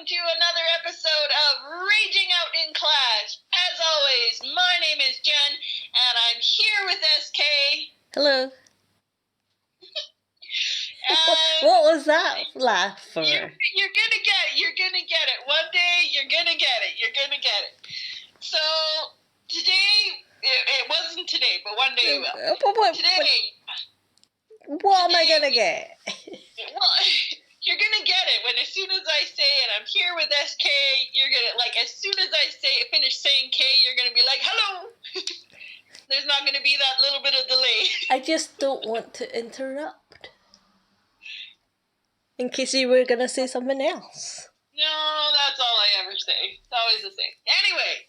to another episode of Raging Out in Clash. As always, my name is Jen, and I'm here with SK. Hello. What was that laugh for? You're gonna get it. You're gonna get it. One day, you're gonna get it. You're gonna get it. So, today, it wasn't today, but one day you will. What am I gonna get? Well, you're gonna get it when as soon as I say it, I'm here with SK, you're gonna, like, as soon as I finish saying K, you're gonna be like, hello! There's not gonna be that little bit of delay. I just don't want to interrupt. In case you were gonna say something else. No, that's all I ever say. It's always the same. Anyway,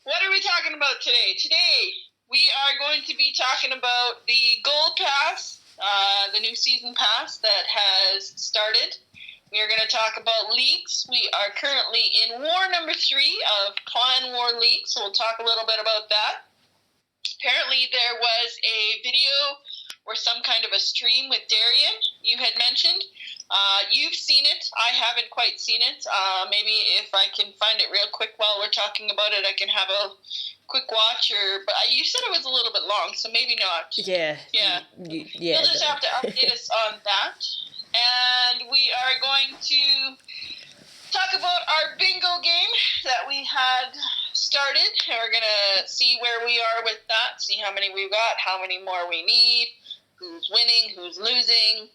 what are we talking about today? Today, we are going to be talking about the Gold Pass, the new season pass that has started. We are going to talk about leagues. We are currently in war number 3 of Clan War League, so we'll talk a little bit about that. Apparently there was a video or some kind of a stream with Darian you had mentioned. You've seen it. I haven't quite seen it. Maybe if I can find it real quick while we're talking about it, I can have a quick watch. But you said it was a little bit long, so maybe not. Yeah. You'll just have to update us on that. And we are going to talk about our bingo game that we had started. And we're going to see where we are with that, see how many we've got, how many more we need, who's winning, who's losing.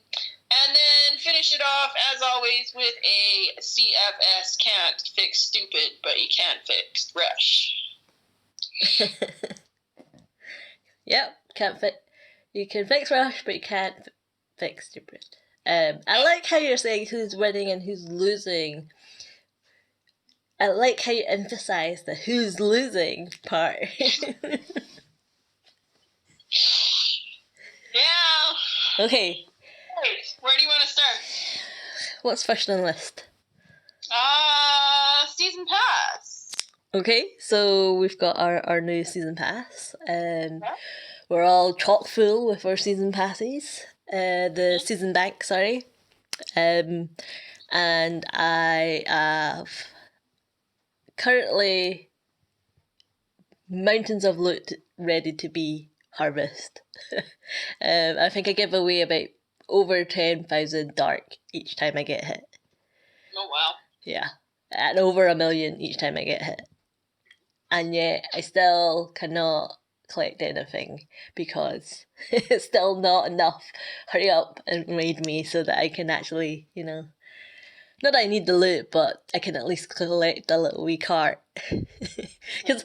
And then finish it off, as always, with a CFS can't fix stupid, but you can't fix rush. Yep, you can fix rush, but you can't fix stupid. I like how you're saying who's winning and who's losing. I like how you emphasize the who's losing part. Yeah. Okay. Where do you want to start? What's first on the list? Season pass. Okay, so we've got our new season pass. We're all chock full with our season passes. The season bank, sorry. And I have currently mountains of loot ready to be harvested. I think I give away about over 10,000 dark each time I get hit. Oh, wow. Yeah, and over 1 million each time I get hit. And yet I still cannot collect anything because it's still not enough. Hurry up and raid me so that I can actually, not that I need the loot, but I can at least collect a little wee cart. Because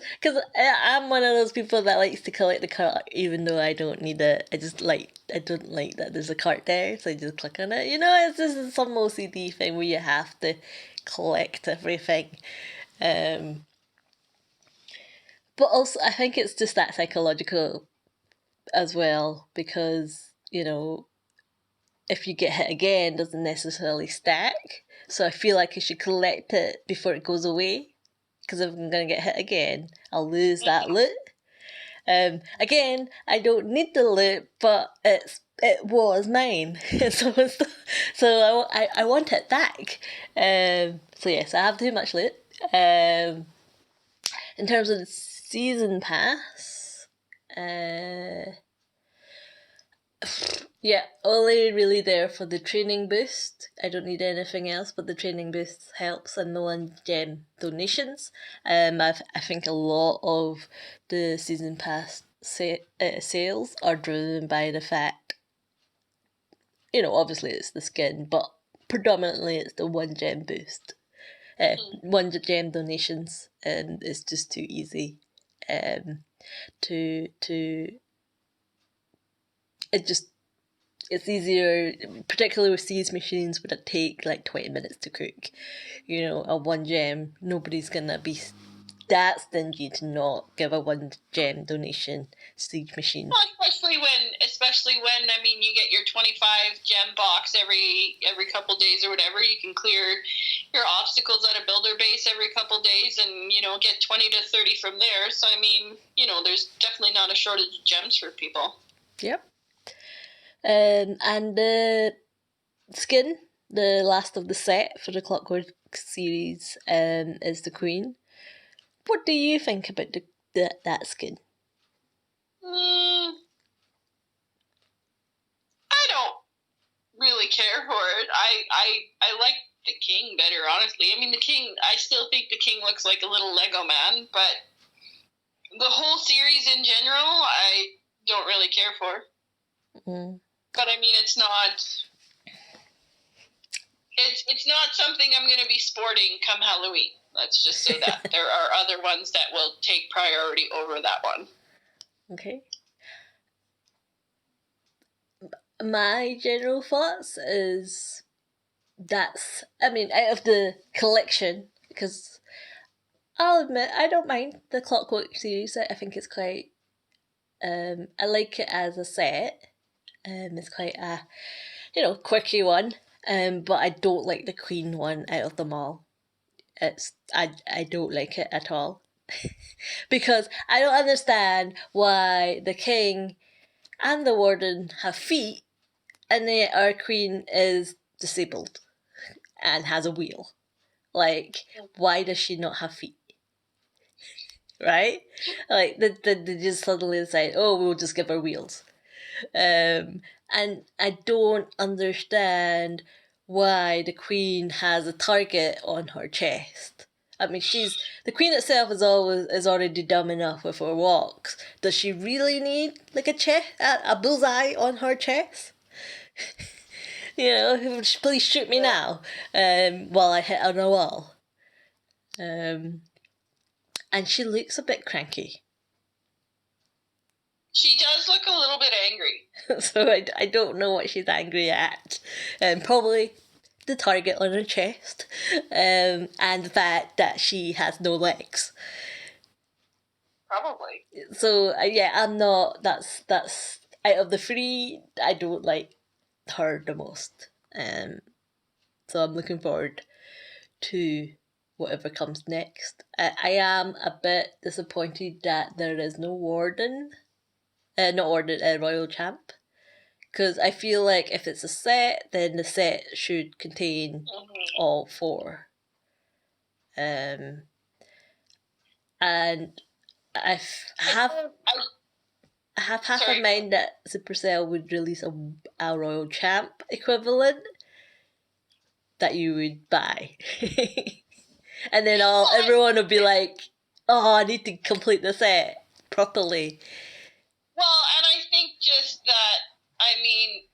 I'm one of those people that likes to collect the cart even though I don't need it. I don't like that there's a cart there, so I just click on it. It's just some OCD thing where you have to collect everything. But also I think it's just that psychological as well, because, if you get hit again, it doesn't necessarily stack. So I feel like I should collect it before it goes away. Because if I'm going to get hit again, I'll lose that loot. Again, I don't need the loot, but it was mine. so I want it back. So yes, I have too much loot. In terms of the season pass, yeah, only really there for the training boost. I don't need anything else, but the training boost helps, and the 1 gem donations. I think a lot of the season pass sales are driven by the fact, obviously it's the skin, but predominantly it's the 1 gem boost. 1 gem donations, and it's just too easy it's easier, particularly with siege machines, where it take like 20 minutes to cook. A 1 gem, nobody's gonna be that stingy to not give a 1 gem donation siege machine. Well, especially when you get your 25 gem box every couple days or whatever. You can clear your obstacles at a builder base every couple days, and get 20 to 30 from there. So there's definitely not a shortage of gems for people. Yep. And the skin the last of the set for the Clockwork series is the Queen. What do you think about that skin? I don't really care for it. I like the King better, honestly. I mean, the King, I still think the King looks like a little Lego man, but the whole series in general, I don't really care for. But I mean, it's not something I'm going to be sporting come Halloween. Let's just say that. There are other ones that will take priority over that one. Okay. My general thoughts is that's, I mean, out of the collection, because I'll admit I don't mind the Clockwork series. I think it's quite, I like it as a set. It's quite a, quirky one. But I don't like the Queen one out of them all. I don't like it at all. Because I don't understand why the King and the Warden have feet and yet our Queen is disabled and has a wheel. Like, why does she not have feet? Right? Like, they just suddenly decide, oh, we'll just give her wheels. And I don't understand why the Queen has a target on her chest. I mean, the Queen itself is already dumb enough with her walks. Does she really need like a bullseye on her chest? Please shoot me now, while I hit on a wall. And she looks a bit cranky. She does look a little bit angry. So I don't know what she's angry at. Probably the target on her chest, and the fact that she has no legs. Probably. So yeah, I'm not. That's out of the three, I don't like her the most. So I'm looking forward to whatever comes next. I am a bit disappointed that there is no Warden. Not Warden, Royal Champ. Because I feel like if it's a set, then the set should contain all four. And I have half a mind that Supercell would release a Royal Champ equivalent that you would buy. And then everyone would be like, oh, I need to complete the set properly. Well, and I think just that, I mean,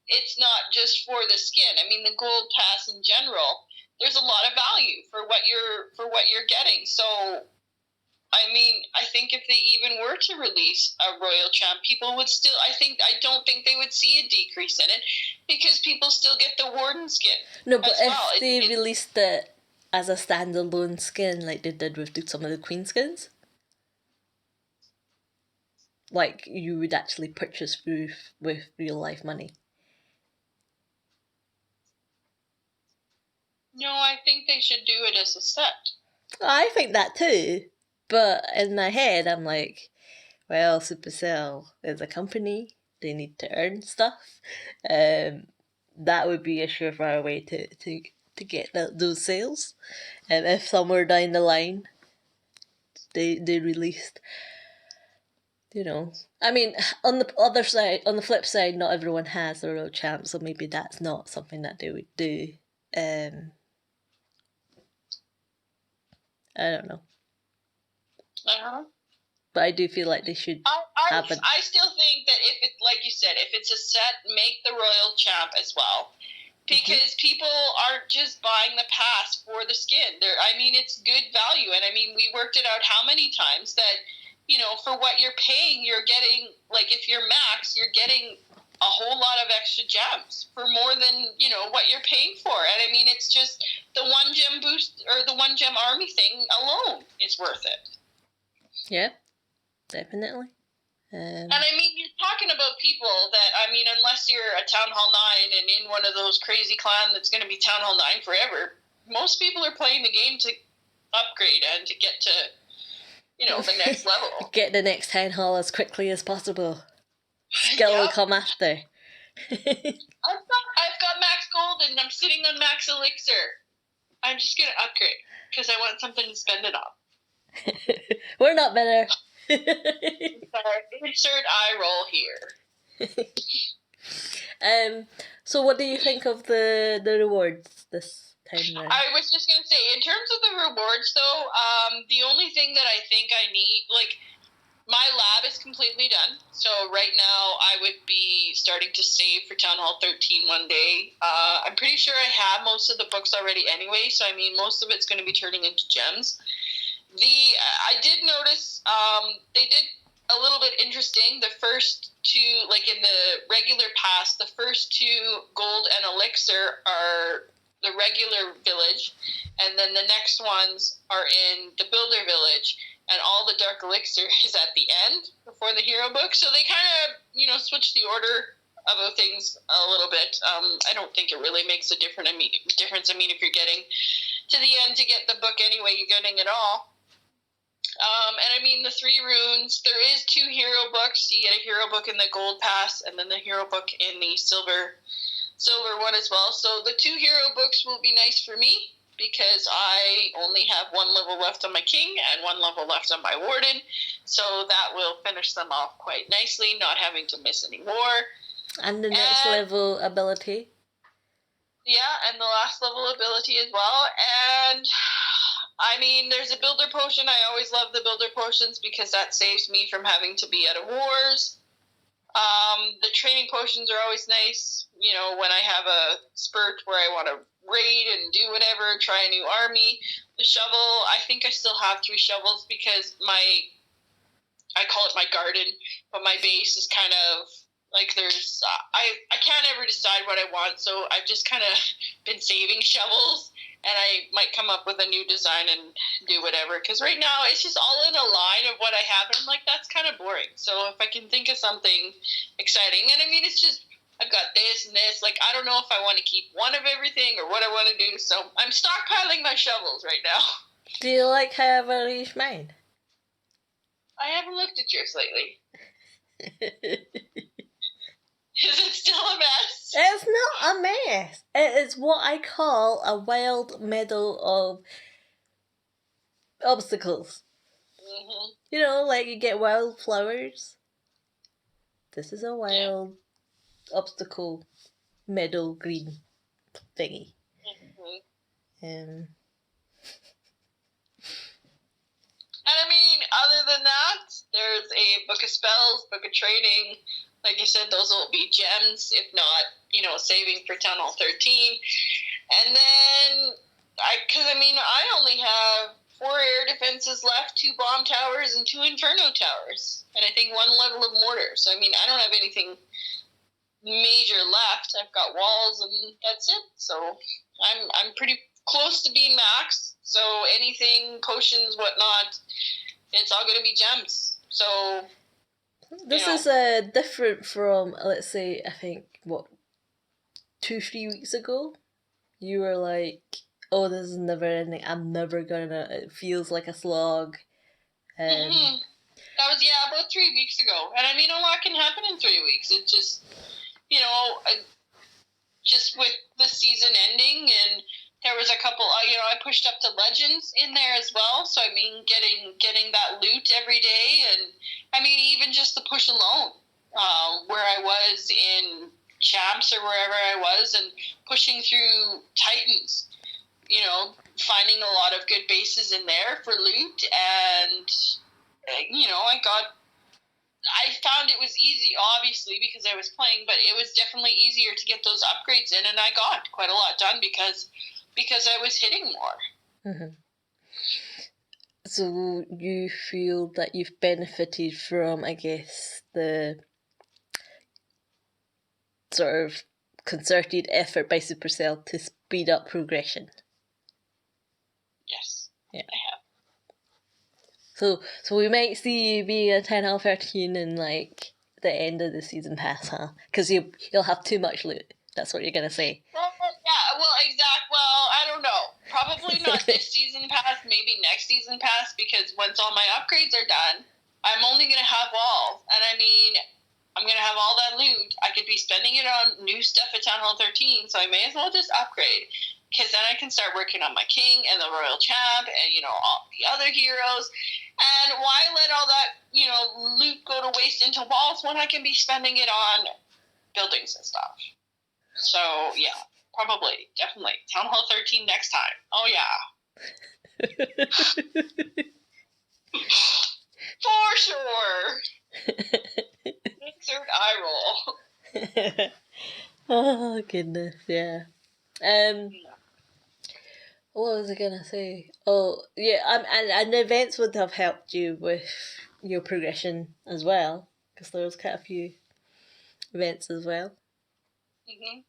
it's not just for the skin. I mean, the gold pass in general, there's a lot of value for what you're getting. So, I mean, I think if they even were to release a Royal Champ, people would still, I don't think they would see a decrease in it because people still get the Warden skin. No, but if they released it as a standalone skin like they did with some of the Queen skins, like you would actually purchase with real life money. No, I think they should do it as a set. I think that too. But in my head, I'm like, well, Supercell is a company. They need to earn stuff. That would be a surefire way to get those sales. And if somewhere down the line they released, I mean, on the flip side, not everyone has the Royal Champ, so maybe that's not something that they would do. I don't know. But I do feel like they should have it. I still think that if it, like you said, if it's a set, make the Royal Champ as well. Because people aren't just buying the pass for the skin. I mean, it's good value. And I mean, we worked it out how many times that, for what you're paying, you're getting, like, if you're max, you're getting a whole lot of extra gems for more than, what you're paying for. And I mean, it's just the 1 gem boost or the 1 gem army thing alone is worth it. Yeah, definitely. And I mean, you're talking about people that, I mean, unless you're a Town Hall 9 and in one of those crazy clan that's going to be Town Hall 9 forever, most people are playing the game to upgrade and to get to, the next level. Get the next Town Hall as quickly as possible. Skill will come after. I've got max gold gold and I'm sitting on max elixir. I'm just going to upgrade because I want something to spend it on. We're not better. Insert eye roll here. So what do you think of the rewards this time round? I was just going to say, in terms of the rewards, though, the only thing that I think I need, like, my lab is completely done. So right now I would be starting to save for Town Hall 13 one day. I'm pretty sure I have most of the books already anyway. So, I mean, most of it's going to be turning into gems. I did notice they did a little bit interesting. The first two, like in the regular pass, the first two gold and elixir are the regular village. And then the next ones are in the builder village. And all the dark elixir is at the end before the hero book. So they kind of, switch the order of things a little bit. I don't think it really makes a difference. I mean, if you're getting to the end to get the book anyway, you're getting it all. And I mean, the 3 runes, there is 2 hero books. You get a hero book in the gold pass and then the hero book in the silver one as well. So the 2 hero books will be nice for me, because I only have 1 level left on my king and 1 level left on my warden. So that will finish them off quite nicely, not having to miss any more. And the next level ability. Yeah, and the last level ability as well. And, I mean, there's a builder potion. I always love the builder potions because that saves me from having to be out of wars. The training potions are always nice, when I have a spurt where I want to raid and do whatever, try a new army. The shovel, I think I still have 3 shovels because I call it my garden, but my base is kind of like there's, I can't ever decide what I want, so I've just kind of been saving shovels, and I might come up with a new design and do whatever, because right now it's just all in a line of what I have, and I'm like, that's kind of boring. So if I can think of something exciting, and I mean, it's just, I've got this and this, like, I don't know if I want to keep one of everything or what I want to do, so I'm stockpiling my shovels right now. Do you like how I've arranged mine? I haven't looked at yours lately. Is it still a mess? It's not a mess. It is what I call a wild meadow of obstacles. Mm-hmm. Like you get wild flowers. This is a wild obstacle meadow green thingy. Mm-hmm. And I mean, other than that, there's a book of spells, book of training. Like I said, those will be gems, if not, saving for Town Hall 13. And then, I only have 4 air defenses left, 2 bomb towers, and 2 inferno towers. And I think 1 level of mortar. So, I don't have anything major left. I've got walls, and that's it. So, I'm pretty close to being max. So, anything, potions, whatnot, it's all going to be gems. So... This is different from, let's say, I think, 2-3 weeks ago? You were like, oh, this is never ending, I'm never gonna, it feels like a slog. Mm-hmm. That was, about 3 weeks ago. And a lot can happen in 3 weeks. It just, just with the season ending, and there was a couple, I pushed up to Legends in there as well. So, getting that loot every day, and, even just the push alone, where I was in Champs or wherever I was, and pushing through Titans, finding a lot of good bases in there for loot, and, I found it was easy, obviously, because I was playing, but it was definitely easier to get those upgrades in, and I got quite a lot done because I was hitting more. Mm-hmm. So you feel that you've benefited from, I guess, the sort of concerted effort by Supercell to speed up progression? Yes, yeah. I have. So we might see you be a 10 out of 13 in the end of the season pass, huh? Because you'll have too much loot. That's what you're gonna say. Well, I don't know. Probably not this season pass, maybe next season pass, because once all my upgrades are done, I'm only going to have walls. And I'm going to have all that loot. I could be spending it on new stuff at Town Hall 13, so I may as well just upgrade. Because then I can start working on my king and the Royal Champ and, all the other heroes. And why let all that, loot go to waste into walls when I can be spending it on buildings and stuff? So, yeah, probably, definitely. Town Hall 13 next time. Oh, yeah. For sure. Insert eye roll. Oh, goodness, yeah. What was I gonna say? Oh, yeah, and the events would have helped you with your progression as well, because there was quite a few events as well. Mm-hmm.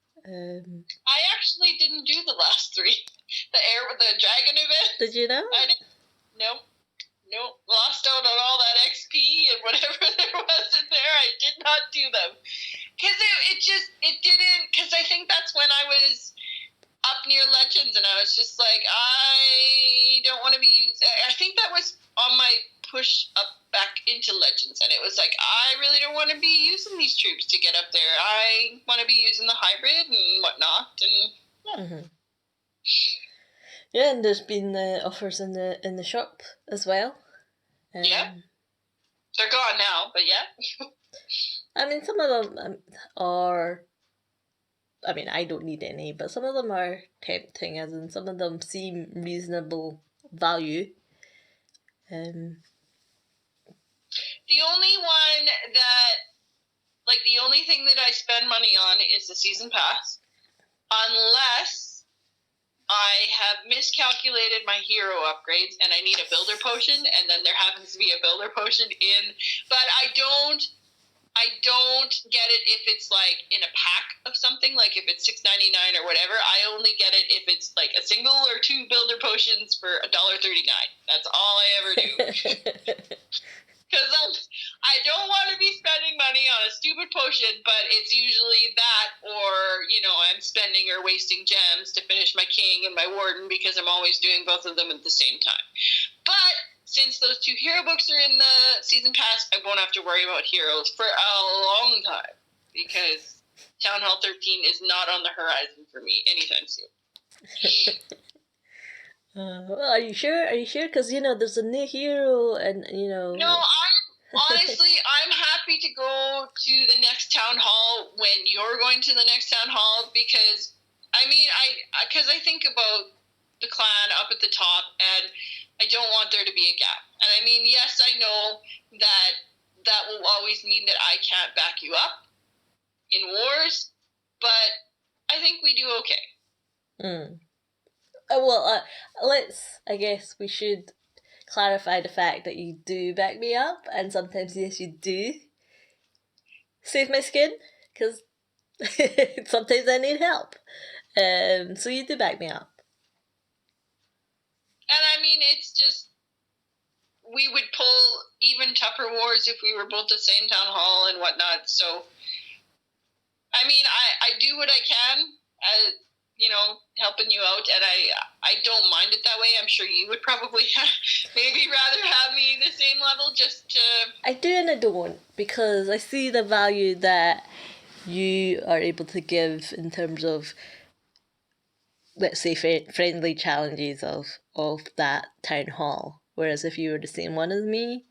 I actually didn't do the last 3. The dragon event. Did you know? I didn't. Nope. Lost out on all that XP and whatever there was in there. I did not do them. Because it didn't, because I think that's when I was up near Legends and I was just like, I don't want to be used. I think that was on my push up back into Legends, and it was like, I really don't want to be using these troops to get up there. I want to be using the hybrid and whatnot, and yeah. Mm-hmm. Yeah, and there's been offers in the shop as well. Yeah, they're gone now, but yeah. I mean, some of them are. I mean, I don't need any, but some of them are tempting, as in some of them seem reasonable value. The only one that, the only thing that I spend money on is the season pass, unless I have miscalculated my hero upgrades and I need a builder potion, and then there happens to be a builder potion in, but I don't get it if it's in a pack of something, if it's $6.99 or whatever. I only get it if it's a single or 2 builder potions for $1.39. That's all I ever do. Because I don't want to be spending money on a stupid potion, but it's usually that, or I'm spending or wasting gems to finish my king and my warden, because I'm always doing both of them at the same time. But since those 2 hero books are in the season pass, I won't have to worry about heroes for a long time, because Town Hall 13 is not on the horizon for me anytime soon. Well, are you sure? Because, there's a new hero and, No, honestly, I'm happy to go to the next Town Hall when you're going to the next Town Hall, because, I think about the clan up at the top, and I don't want there to be a gap. And yes, I know that will always mean that I can't back you up in wars, but I think we do okay. Well, I guess we should clarify the fact that you do back me up, and sometimes, yes, you do save my skin, because sometimes I need help. So you do back me up. And it's just, we would pull even tougher wars if we were both the same Town Hall and whatnot. So, I do what I can, helping you out, and I don't mind it that way. I'm sure you would probably maybe rather have me the same level, just to... I do and I don't, because I see the value that you are able to give in terms of, let's say, friendly challenges of that Town Hall. Whereas if you were the same one as me,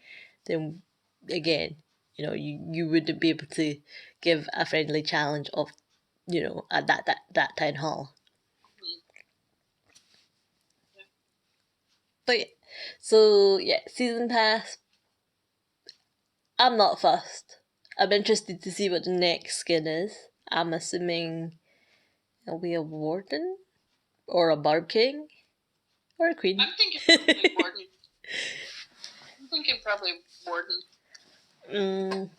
then again, you wouldn't be able to give a friendly challenge of, at that Town Hall. But season pass. I'm not fussed. I'm interested to see what the next skin is. I'm assuming it'll be a warden, or a barb king, or a queen. I'm thinking probably warden.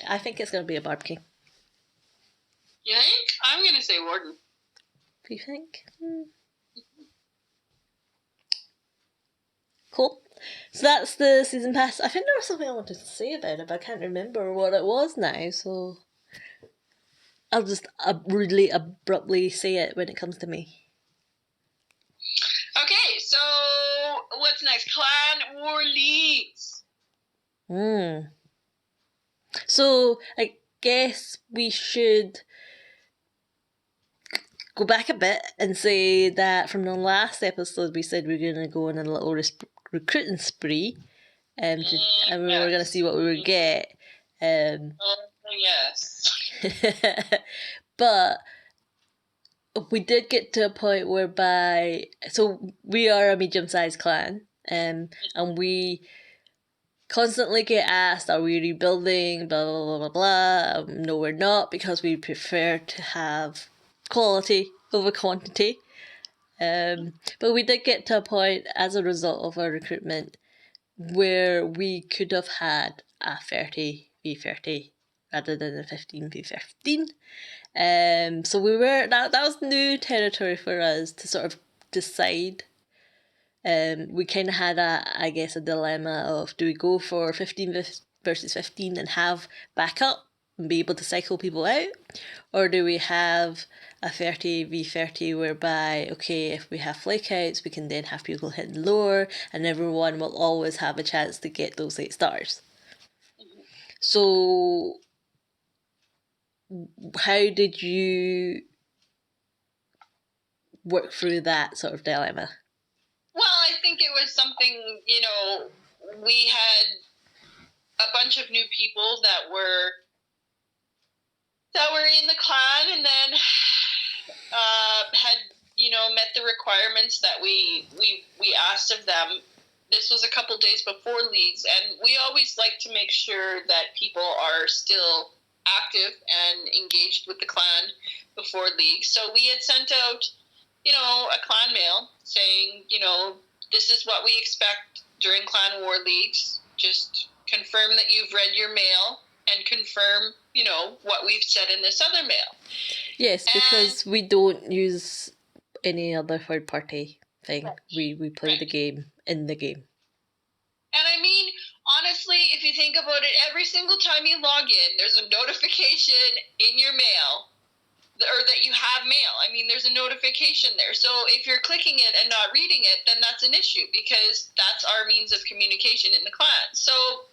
I think it's gonna be a barb king. You think? I'm gonna say warden. Do you think? Cool. So that's the season pass. I think there was something I wanted to say about it, but I can't remember what it was now, so I'll just rudely, abruptly say it when it comes to me. Okay, so what's next? Clan War Leagues. So I guess we should go back a bit and say that from the last episode we said we were going to go on a little recruiting spree, and we were going to see what we would get. Yes. But we did get to a point whereby, so we are a medium-sized clan, and we constantly get asked, are we rebuilding, blah, blah, blah, blah, blah. No, we're not, because we prefer to have quality over quantity. But we did get to a point as a result of our recruitment where we could have had a 30v30 rather than a 15v15. So we were, that was new territory for us to sort of decide. We kind of had a dilemma of, do we go for 15 versus 15 and have backup and be able to cycle people out, or do we have a 30v30 whereby, okay, if we have flakeouts, we can then have people hitting lower and everyone will always have a chance to get those 8 stars. So how did you work through that sort of dilemma? Well, I think it was something, we had a bunch of new people that were in the clan, and then had, met the requirements that we asked of them. This was a couple days before leagues, and we always like to make sure that people are still active and engaged with the clan before leagues. So we had sent out, a clan mail saying, this is what we expect during clan war leagues. Just confirm that you've read your mail and confirm, what we've said in this other mail. Yes, because we don't use any other third party thing. Right. We play the game in the game. And I mean, honestly, if you think about it, every single time you log in, there's a notification in your mail, or that you have mail. I mean, there's a notification there. So if you're clicking it and not reading it, then that's an issue, because that's our means of communication in the clan. So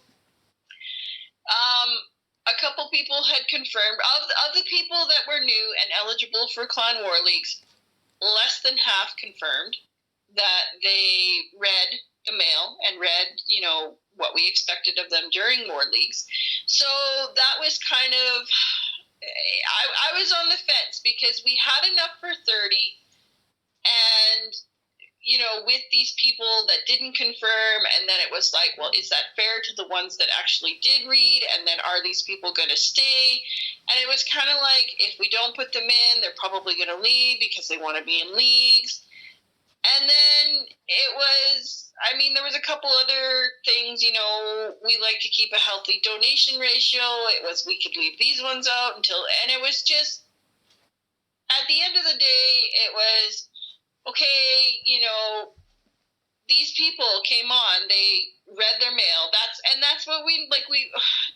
a couple people had confirmed, of the people that were new and eligible for clan war leagues, less than half confirmed that they read the mail and read, what we expected of them during war leagues. So that was kind of, I was on the fence, because we had enough for 30, and with these people that didn't confirm, and then it was like, well, is that fair to the ones that actually did read, and then are these people going to stay? And it was kind of like, if we don't put them in, they're probably going to leave because they want to be in leagues. And then it was, there was a couple other things, we like to keep a healthy donation ratio. It was, we could leave these ones out and it was just, at the end of the day, it was, okay, these people came on, they read their mail. That's what we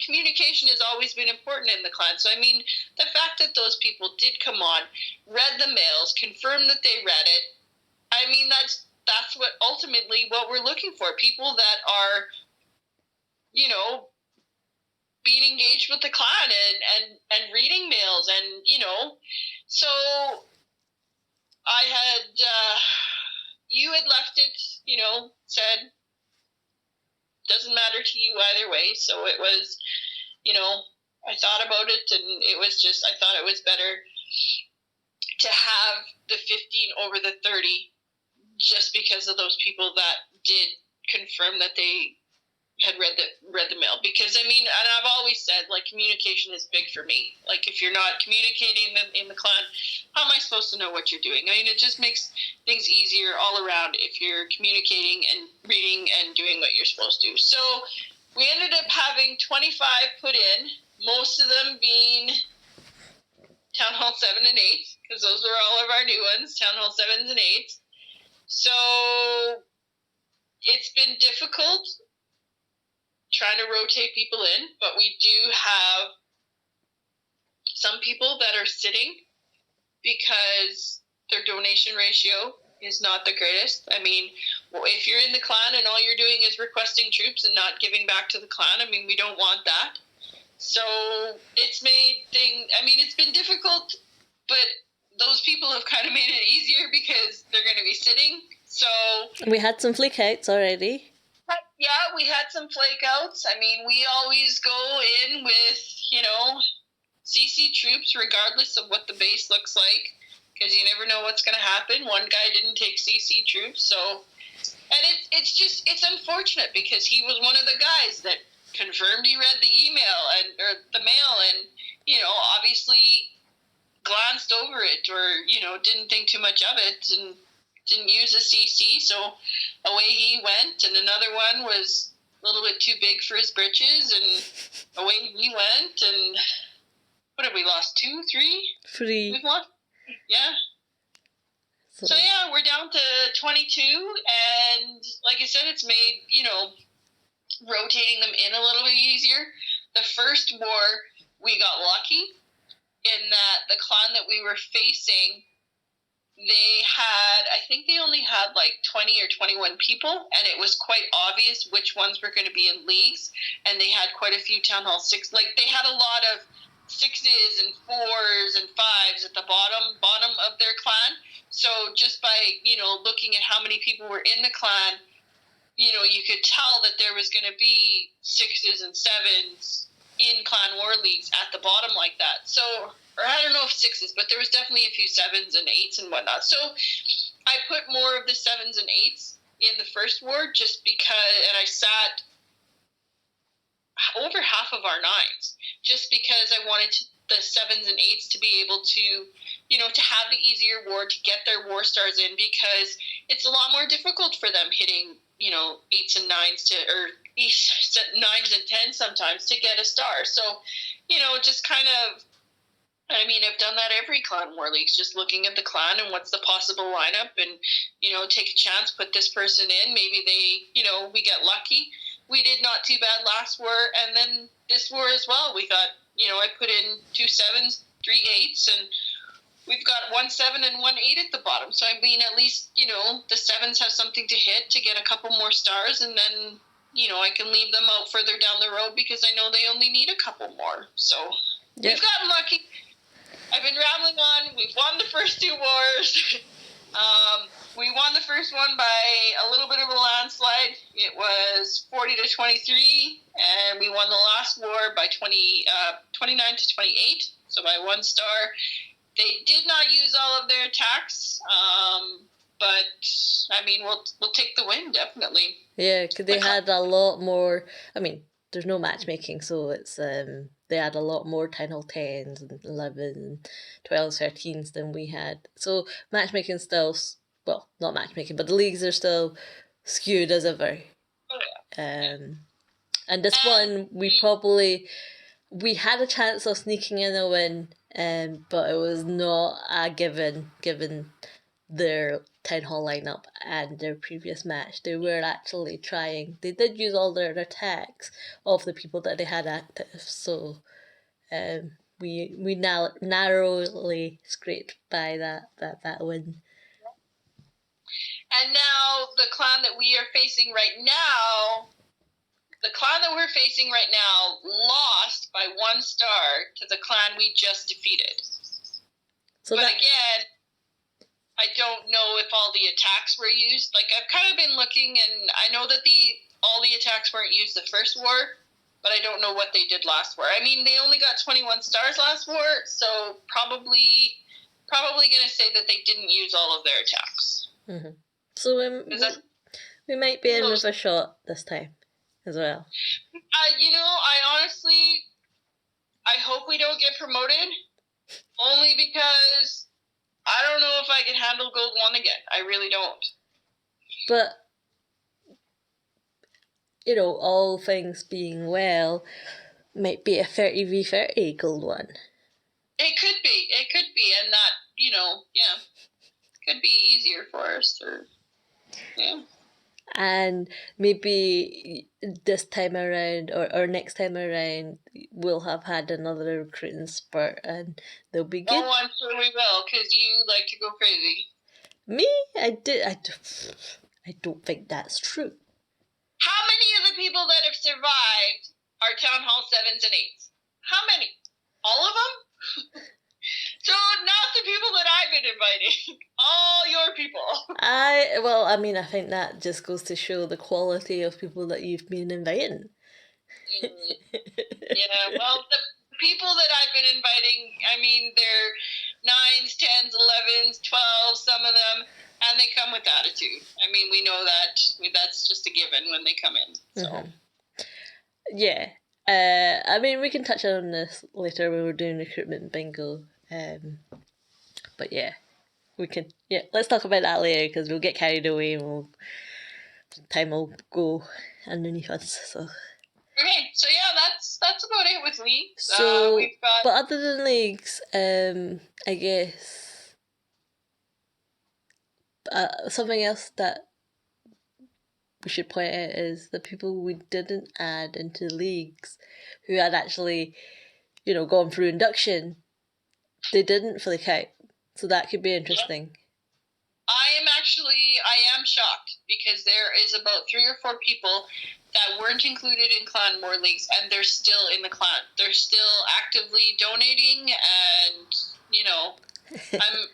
communication has always been important in the clan. So, the fact that those people did come on, read the mails, confirmed that they read it, that's what ultimately what we're looking for. People that are, being engaged with the clan and reading mails and, so I had, you had left it, said, doesn't matter to you either way. So it was, I thought about it, and it was just, I thought it was better to have the 15 over the 30, just because of those people that did confirm that they had read the mail. Because and I've always said, communication is big for me. If you're not communicating in the clan, how am I supposed to know what you're doing? It just makes things easier all around if you're communicating and reading and doing what you're supposed to. So we ended up having 25 put in, most of them being Town Hall 7 and 8, because those were all of our new ones, Town Hall 7s and 8s. So it's been difficult trying to rotate people in, but we do have some people that are sitting because their donation ratio is not the greatest. If you're in the clan and all you're doing is requesting troops and not giving back to the clan, we don't want that. So it's made it's been difficult, but those people have kind of made it easier because they're going to be sitting. So we had some flake outs already. Yeah, we had some flake outs. I mean, we always go in with, CC troops, regardless of what the base looks like, because you never know what's going to happen. One guy didn't take CC troops, so, and it's unfortunate because he was one of the guys that confirmed he read the email or the mail, and obviously glanced over it, or didn't think too much of it, and didn't use a CC, so away he went. And another one was a little bit too big for his britches, and away he went. And what have we lost? 2, 3? 3. We've lost. Yeah. So yeah, we're down to 22, and like I said, it's made rotating them in a little bit easier. The first war, we got lucky in that the clan that we were facing, I think they only had like 20 or 21 people, and it was quite obvious which ones were going to be in leagues, and they had quite a few Town Hall 6, like they had a lot of 6s and 4s and 5s at the bottom of their clan. So just by, looking at how many people were in the clan, you could tell that there was going to be 6s and 7s in clan war leagues at the bottom like that. So, or I don't know if 6s, but there was definitely a few 7s and 8s and whatnot. So I put more of the 7s and 8s in the first war just because, and I sat over half of our 9s just because I wanted the 7s and 8s to be able to, to have the easier war, to get their war stars in, because it's a lot more difficult for them hitting 8s and 9s or 9s and 10s sometimes to get a star. So, just kind of, I've done that every clan war leagues, just looking at the clan and what's the possible lineup, and, take a chance, put this person in. Maybe they, we get lucky. We did not too bad last war, and then this war as well. We got, I put in 2 7s, 3 8s, and we've got 1 7 and 1 8 at the bottom. So, at least, the 7s have something to hit to get a couple more stars, and then, I can leave them out further down the road because I know they only need a couple more. So, We've gotten lucky. I've been rambling on. We've won the first 2 wars. We won the first one by a little bit of a landslide. It was 40 to 23, and we won the last war by 29 to 28, so by 1 star. They did not use all of their attacks, but we'll take the win, definitely. Yeah, because they had a lot more. There's no matchmaking, so it's they had a lot more Town Hall 10s and 11s and 12s, 13s than we had. So matchmaking still, well, not matchmaking, but the leagues are still skewed as ever. Oh, yeah. And this one, we had a chance of sneaking in a win, but it was not a given their Town Hall lineup and their previous match. They were actually trying. They did use all their attacks of the people that they had active, so we now narrowly scraped by that win. And now the clan that we are facing right now, lost by 1 star to the clan we just defeated. So again, I don't know if all the attacks were used. Like, I've kind of been looking, and I know that all the attacks weren't used the first war, but I don't know what they did last war. They only got 21 stars last war, so probably going to say that they didn't use all of their attacks. Mm-hmm. So we might be in with a shot this time as well. I hope we don't get promoted, only because I don't know if I can handle Gold 1 again. I really don't. But, all things being well, might be a 30v30 Gold 1. It could be, and that, could be easier for us, yeah. And maybe this time around, or next time around, we'll have had another recruiting spurt, and they'll be good. Oh, I'm sure we will, because you like to go crazy. Me? I don't think that's true. How many of the people that have survived are Town Hall 7s and 8s? How many? All of them? So not the people that I've been inviting. All your people. I think that just goes to show the quality of people that you've been inviting. Yeah, well, the people that I've been inviting, I mean, they're 9s, 10s, 11s, 12s, some of them, and they come with attitude. I mean, we know that that's just a given when they come in. So. Yeah. We can touch on this later when we're doing recruitment bingo. But yeah, we can. Yeah, let's talk about that later because we'll get carried away and time will go underneath us. So. Okay, so yeah, that's about it with leagues. So, we've got. But other than leagues, I guess something else that we should point out is the people we didn't add into leagues who had actually, gone through induction. They didn't flick out, so that could be interesting. I am shocked because there is about 3 or 4 people that weren't included in Clan War leagues, and they're still in the clan. They're still actively donating, and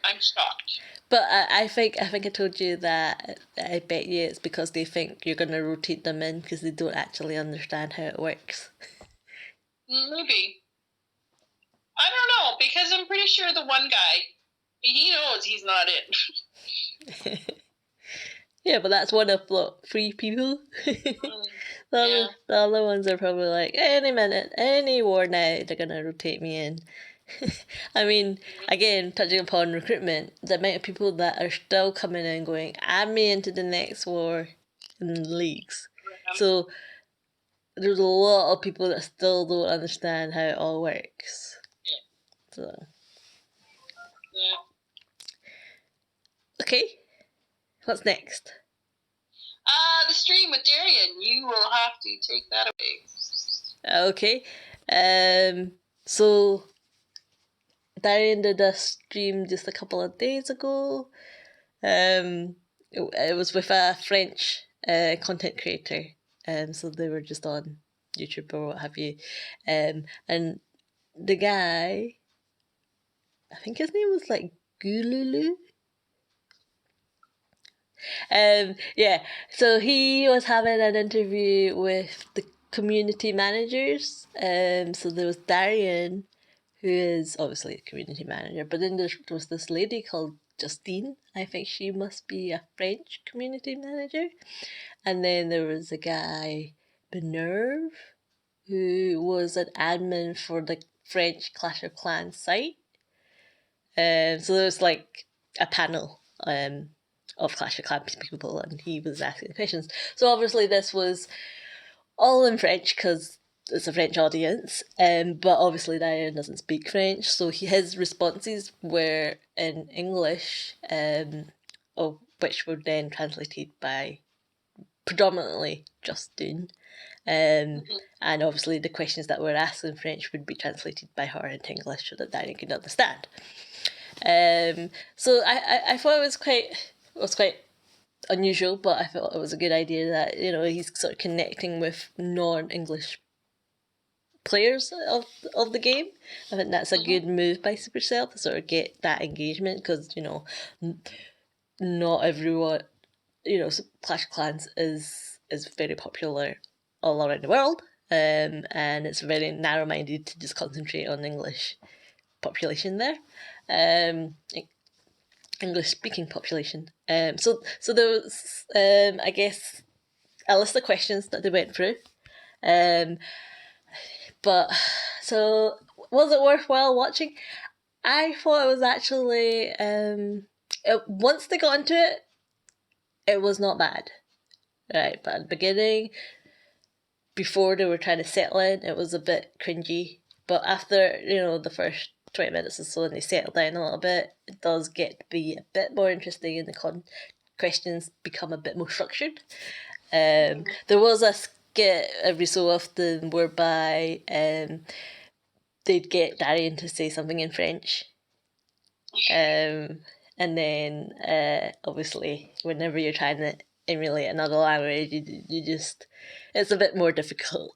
I'm shocked. But I think I told you that I bet you it's because they think you're going to rotate them in because they don't actually understand how it works. Maybe. I don't know, because I'm pretty sure the one guy, he knows he's not in. Yeah, but that's one of 3 people. The other ones are probably like, any minute, any war now, they're going to rotate me in. I mean, again, touching upon recruitment, the amount of people that are still coming in going, add me into the next war in the leagues. So there's a lot of people that still don't understand how it all works. So. Yeah. Okay, what's next? The stream with Darian. You will have to take that away. Okay. So Darian did a stream just a couple of days ago. It was with a French content creator. So they were just on YouTube or what have you. And the guy, I think his name was like Gululu. Yeah, so he was having an interview with the community managers. So there was Darian, who is obviously a community manager, but then there was this lady called Justine. I think she must be a French community manager. And then there was a guy, Benerve, who was an admin for the French Clash of Clans site. So there was like a panel of Clash of Clans people, and he was asking questions. So obviously this was all in French because it's a French audience, but obviously Darian doesn't speak French, so his responses were in English, which were then translated by predominantly Justine. And obviously the questions that were asked in French would be translated by her into English so that Darian could understand. So I thought it was quite unusual, but I thought it was a good idea that he's sort of connecting with non-English players of the game. I think that's a good move by Supercell to sort of get that engagement because not everyone, Clash of Clans is very popular all around the world, and it's very narrow-minded to just concentrate on English population there. English-speaking population. So there was, I guess, a list of questions that they went through. But so was it worthwhile watching? I thought it was actually once they got into it, it was not bad. Right, but at the beginning, before they were trying to settle in, it was a bit cringy. But after the first 20 minutes or so and they settle down a little bit, it does get to be a bit more interesting and the questions become a bit more structured. There was a skit every so often whereby they'd get Darian to say something in French. And then obviously whenever you're trying to emulate another language. You just, it's a bit more difficult.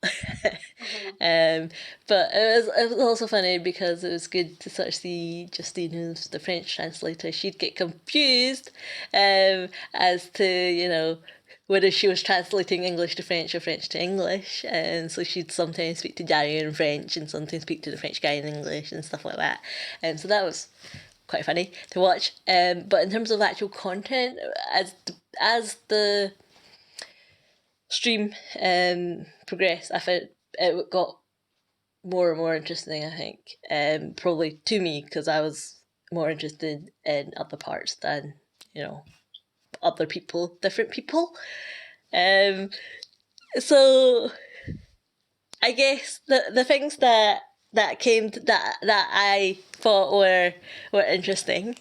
But it was also funny because it was good to sort of see Justine, who's the French translator. She'd get confused as to, you know, whether she was translating English to French or French to English. And so she'd sometimes speak to Darian in French and sometimes speak to the French guy in English and stuff like that. So that was quite funny to watch. But in terms of actual content, as the stream progressed, I found it got more and more interesting, I think. Probably to me, because I was more interested in other parts than, you know, other people, different people. So I guess the things that came to, that I thought were interesting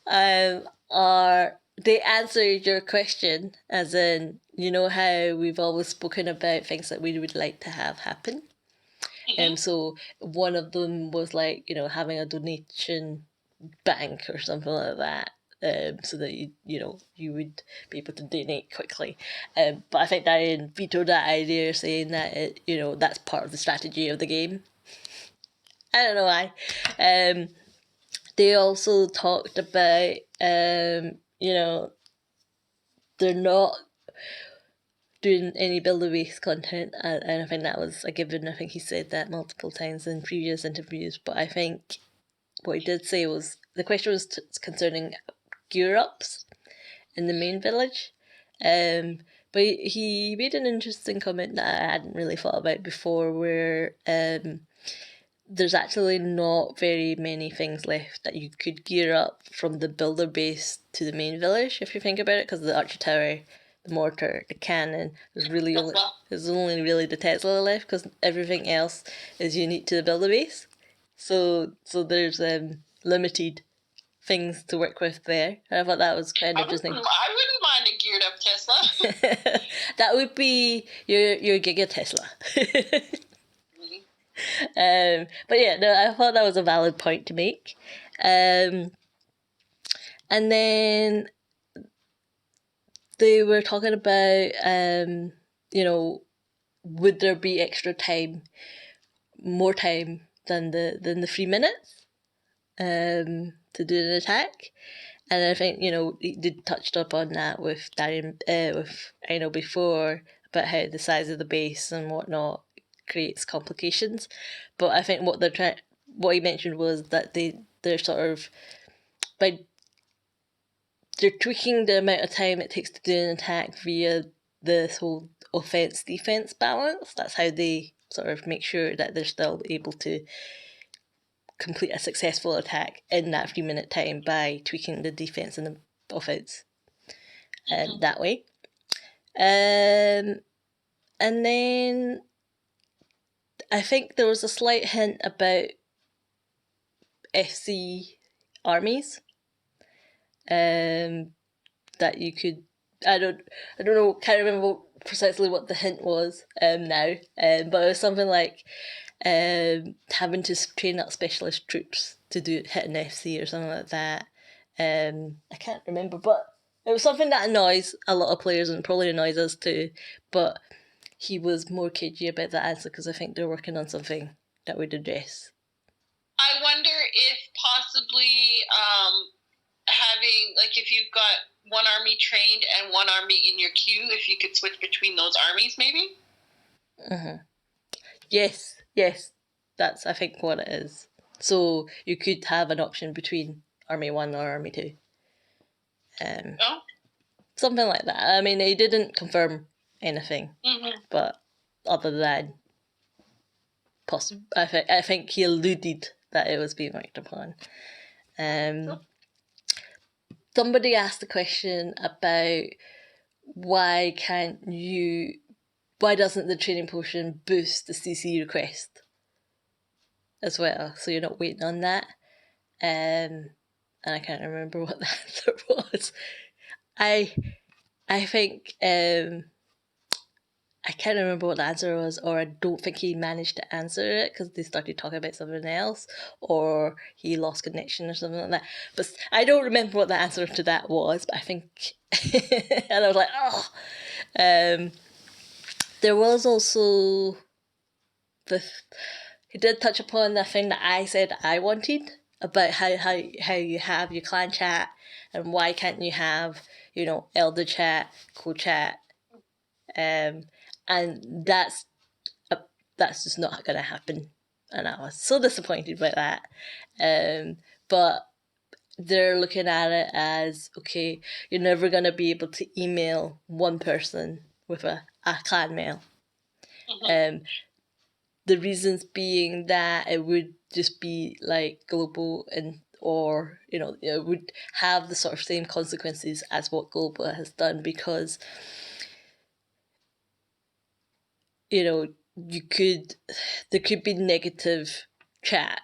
are they answered your question, as in, you know how we've always spoken about things that we would like to have happen. So one of them was like, you know, having a donation bank or something like that. So that you would be able to donate quickly, but I think Darian vetoed that idea, saying that that's part of the strategy of the game. I don't know why. They also talked about they're not doing any builder-based content, and I think that was a given. I think he said that multiple times in previous interviews, but I think what he did say was the question was concerning gear ups in the main village. But he made an interesting comment that I hadn't really thought about before, where there's actually not very many things left that you could gear up from the builder base to the main village, if you think about it, because the archer tower, the mortar, the cannon, there's only really the Tesla left, because everything else is unique to the builder base. So there's limited things to work with there. And I thought that was kind of interesting. I wouldn't mind a geared up Tesla. That would be your Giga Tesla. But yeah, no, I thought that was a valid point to make. And then they were talking about, would there be extra time, more time than the 3 minutes to do an attack? And I think, he did touched up on that with Darian, with Aino before, about how the size of the base and whatnot creates complications. But I think what he mentioned was that they're sort of, they're tweaking the amount of time it takes to do an attack via this whole offense-defense balance. That's how they sort of make sure that they're still able to complete a successful attack in that 3 minute time by tweaking the defense and the offense that way. And then I think there was a slight hint about FC armies that you could, I don't know, can't remember precisely what the hint was now, but it was something like having to train up specialist troops to hit an FC or something like that. I can't remember, but it was something that annoys a lot of players and probably annoys us too. But he was more cagey about that answer because I think they're working on something that would address. I wonder if possibly having, like, if you've got one army trained and one army in your queue, if you could switch between those armies, maybe? Yes, that's I think what it is. So you could have an option between Army 1 or Army 2. Something like that. I mean, he didn't confirm anything, but other than I think he alluded that it was being worked upon. Somebody asked a question about why doesn't the training potion boost the CC request as well? So you're not waiting on that. And I can't remember what the answer was. I think I can't remember what the answer was, or I don't think he managed to answer it because they started talking about something else, or he lost connection or something like that. But I don't remember what the answer to that was, but I think, and I was like, oh. There was also he did touch upon the thing that I said I wanted about how you have your clan chat and why can't you have, elder chat, co-chat, and that's just not going to happen. And I was so disappointed by that. But they're looking at it as, okay, you're never going to be able to email one person with a clan mail. The reasons being that it would just be like global or it would have the sort of same consequences as what global has done, because there could be negative chat,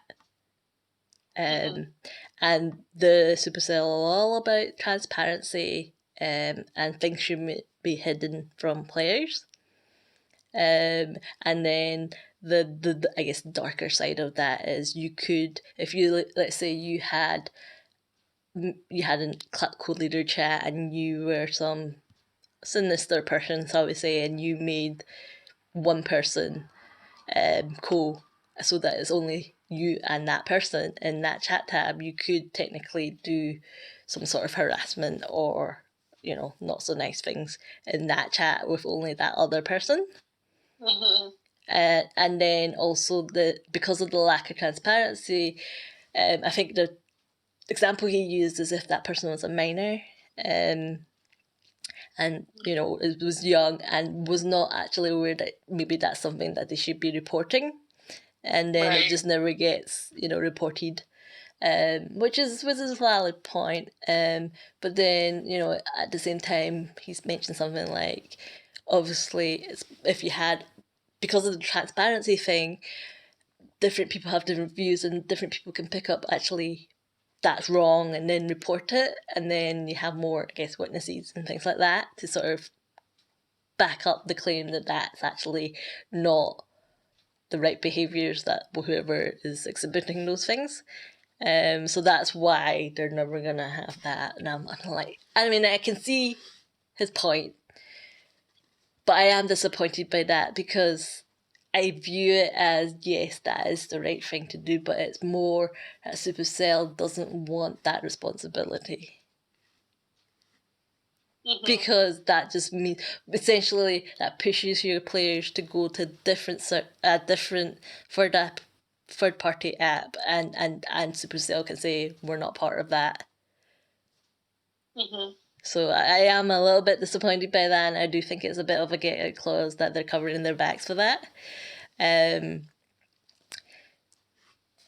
and the Supercell are all about transparency, and things should be hidden from players. And then the I guess darker side of that is you could, if you let's say you had a co-leader chat and you were some sinister person, so I would say, and you made one person so that it's only you and that person in that chat tab, you could technically do some sort of harassment or not so nice things in that chat with only that other person. And then also because of the lack of transparency, I think the example he used is if that person was a minor, and it was young and was not actually aware that maybe that's something that they should be reporting, and then it just never gets reported, which is a valid point. But then at the same time he's mentioned something like, obviously if you had, because of the transparency thing, different people have different views and different people can pick up actually that's wrong and then report it, and then you have more, I guess, witnesses and things like that to sort of back up the claim that that's actually not the right behaviours that whoever is exhibiting those things. So that's why they're never going to have that. And I'm like, I can see his point, but I am disappointed by that because I view it as, yes, that is the right thing to do, but it's more that Supercell doesn't want that responsibility. Because that just means, essentially, that pushes your players to go to different third-party app, and Supercell can say, we're not part of that. So I am a little bit disappointed by that, and I do think it's a bit of a get-out clause that they're covering their backs for that.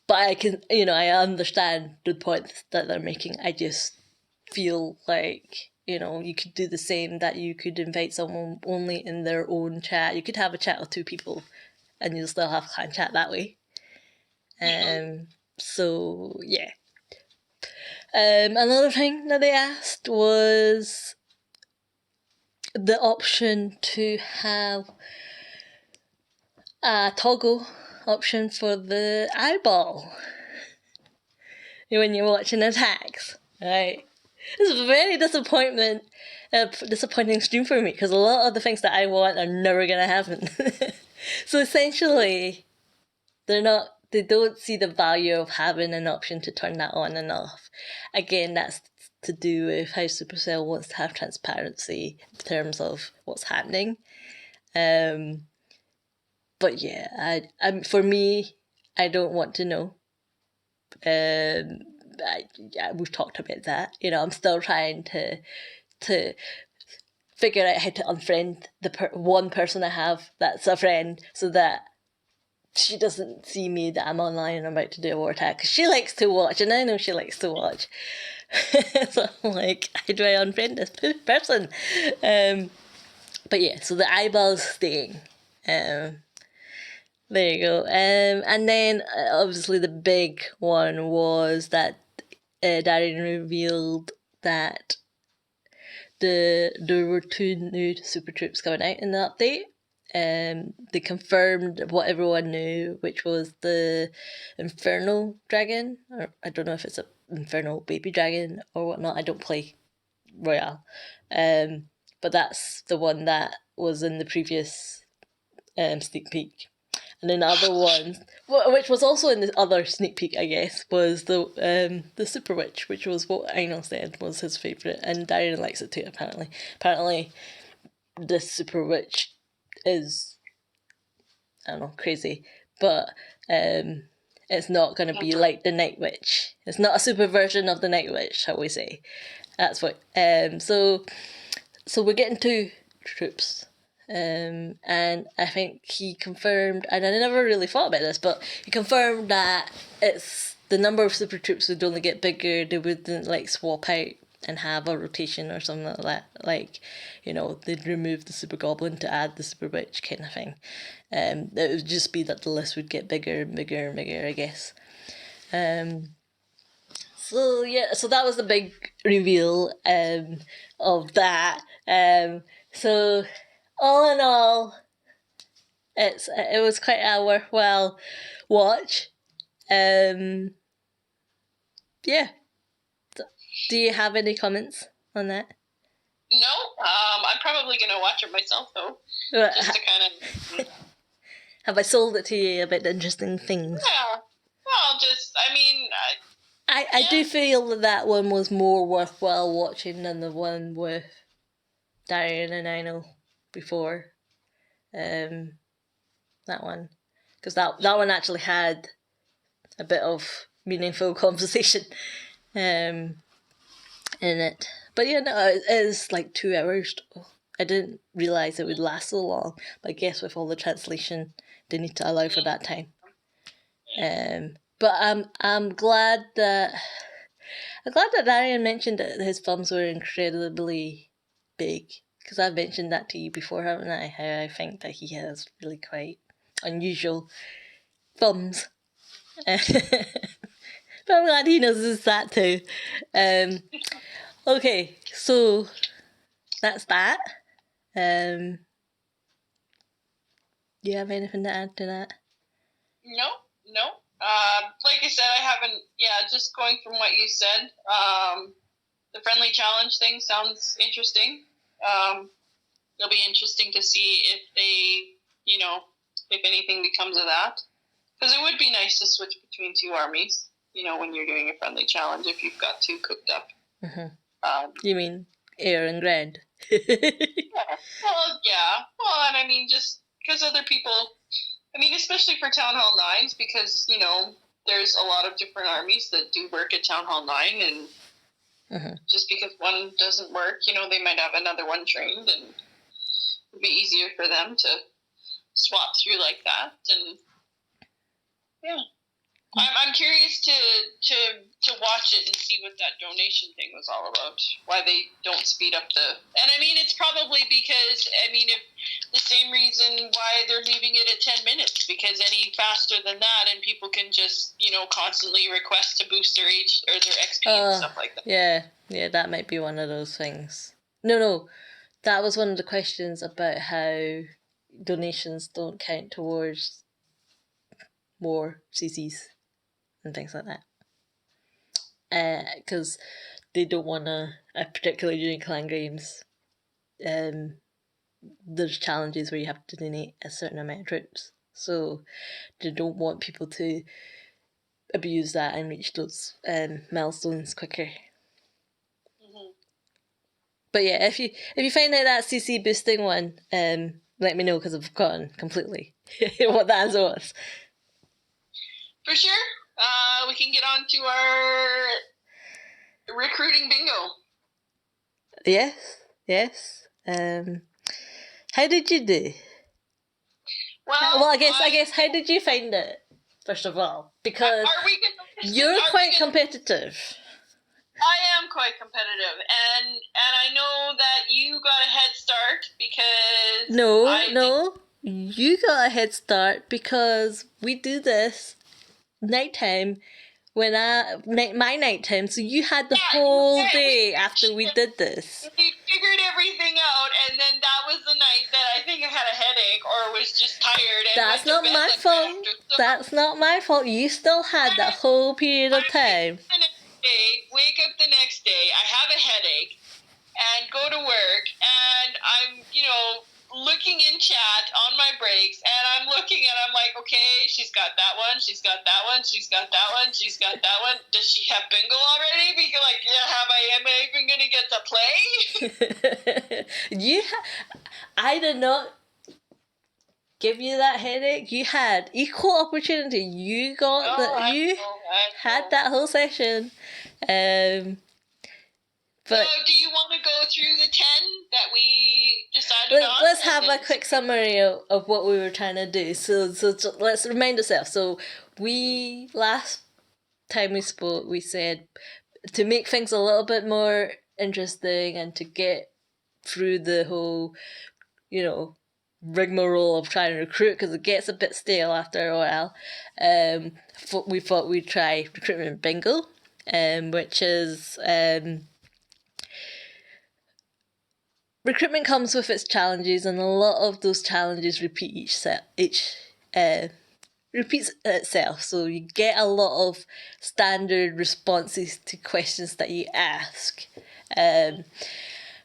But I can, I understand the points that they're making. I just feel like, you could do the same, that you could invite someone only in their own chat. You could have a chat with two people and you'll still have clan chat that way. So, yeah. Another thing that they asked was the option to have a toggle option for the eyeball when you're watching attacks, right? This is a very disappointing stream for me, because a lot of the things that I want are never going to happen. So essentially, they don't see the value of having an option to turn that on and off. Again, that's to do with how Supercell wants to have transparency in terms of what's happening. But yeah, for me, I don't want to know. We've talked about that. I'm still trying to figure out how to unfriend the one person I have that's a friend, so that she doesn't see me that I'm online and I'm about to do a war attack. Because she likes to watch, and I know she likes to watch. So I'm like, how do I unfriend this person? But yeah, so the eyeball's staying. There you go. And then obviously the big one was that Darian revealed that there were 2 new super troops coming out in the update. they confirmed what everyone knew, which was the Infernal Dragon, or I don't know if it's an Infernal Baby Dragon or whatnot. I don't play Royale, but that's the one that was in the previous sneak peek. And then the other one, which was also in the other sneak peek, I guess, was the Super Witch, which was what Einel said was his favourite, and Darian likes it too, apparently. Apparently, the Super Witch is, I don't know, crazy, but it's not going to be like the Night Witch. It's not a super version of the Night Witch, shall we say. That's what, so we're getting 2 troops. And I think he confirmed, and I never really thought about this, but he confirmed that it's the number of super troops would only get bigger. They wouldn't like swap out and have a rotation or something like that. Like, they'd remove the super goblin to add the super witch kind of thing. It would just be that the list would get bigger and bigger and bigger, I guess. So that was the big reveal of that. So all in all, it was quite a worthwhile watch. Yeah. Do you have any comments on that? No. I'm probably gonna watch it myself though, just to kind of. Have I sold it to you about the interesting things? Yeah. Well, I do feel that one was more worthwhile watching than the one with Darian and Einel before. That one, because that one actually had a bit of meaningful conversation in it. But no, it is like 2 hours. I didn't realise it would last so long, but I guess with all the translation, they need to allow for that time. But I'm glad that Darian mentioned that his thumbs were incredibly big, because I've mentioned that to you before, haven't I? How I think that he has really quite unusual thumbs. But I'm glad he notices that too. Okay, so that's that. Do you have anything to add to that? No. Like I said, I haven't. Yeah, just going from what you said. The friendly challenge thing sounds interesting. It'll be interesting to see if they, if anything becomes of that. Because it would be nice to switch between 2 armies, when you're doing a friendly challenge, if you've got 2 cooked up. Mm-hmm. You mean Air and Grand? Yeah. Well, yeah. Well, and I mean, just because other people, especially for Town Hall 9s, because, there's a lot of different armies that do work at Town Hall 9, and just because one doesn't work, they might have another one trained, and it'd be easier for them to swap through like that. And yeah, I'm curious to watch it and see what that donation thing was all about. Why they don't speed up and it's probably because if the same reason why they're leaving it at 10 minutes, because any faster than that and people can just constantly request to boost their or their XP and stuff like that. Yeah, that might be one of those things. No, that was one of the questions about how donations don't count towards more CCs and things like that. Because they don't want to, particularly during clan games, there's challenges where you have to donate a certain amount of troops. So they don't want people to abuse that and reach those milestones quicker. But yeah, if you find out that CC boosting one, let me know, because I've forgotten completely what that was. For sure. We can get on to our recruiting bingo. Yes. How did you do? Well, I guess how did you find it, first of all? Because you're quite competitive. I am quite competitive, and I know that you got a head start because No, you got a head start because we do this nighttime my nighttime, so you had the whole day after we did this. You figured everything out, and then that was the night that I think I had a headache or was just tired. And That's not went to bed my like fault. after. So That's not my fault. You still had that whole period of time. Wake up the next day, I have a headache, and go to work, and I'm, looking in chat on my breaks, and I'm looking and I'm like, okay, she's got that one, she's got that one, she's got that one, she's got that one. Does she have bingo already? Because am I even gonna get to play? I did not give you that headache. You had equal opportunity. You got had that whole session. But so, do you want to go through the 10 that we decided on? Let's have a quick summary of what we were trying to do. So let's remind ourselves. So last time we spoke, we said to make things a little bit more interesting and to get through the whole, rigmarole of trying to recruit, because it gets a bit stale after a while. We thought we'd try recruitment bingo, which is... recruitment comes with its challenges, and a lot of those challenges repeats itself. So you get a lot of standard responses to questions that you ask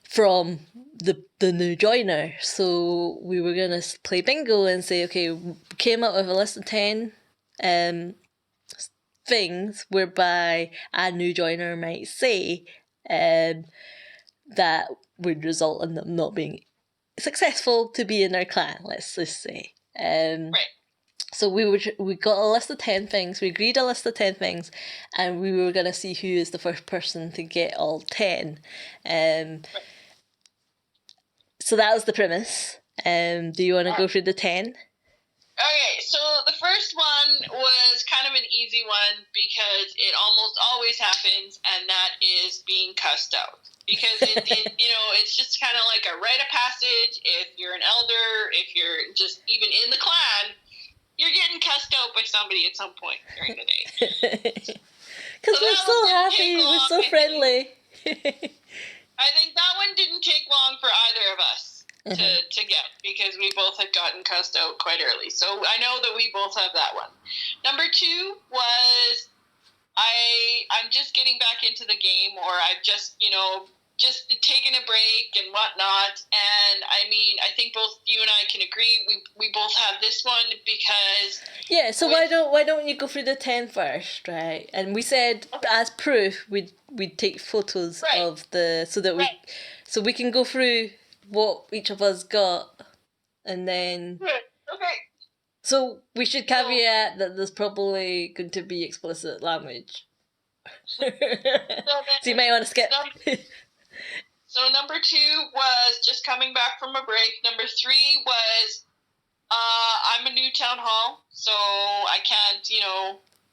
from the new joiner. So we were going to play bingo and say, okay, we came up with a list of 10 things whereby a new joiner might say that would result in them not being successful to be in our clan, let's just say. Right. So we got a list of 10 things, we agreed a list of 10 things, and we were going to see who is the first person to get all 10. So that was the premise. Do you want to go through the 10? Okay, so the first one was kind of an easy one because it almost always happens, and that is being cussed out. Because it's just kind of like a rite of passage. If you're an elder, if you're just even in the clan, you're getting cussed out by somebody at some point during the day. Because we're so happy, we're so friendly. I think that one didn't take long for either of us to get, because we both had gotten cussed out quite early. So I know that we both have that one. Number 2 was I'm just getting back into the game, or I've just taken a break and whatnot. And I mean, I think both you and I can agree we both have this one because... Yeah, so why don't you go through the 10 first, right? And we said as proof we'd take photos of so we can go through what each of us got, and then... Okay. So we should caveat that there's probably going to be explicit language. So you might want to skip. So number 2 was just coming back from a break. Number 3 was I'm a new town hall, so I can't,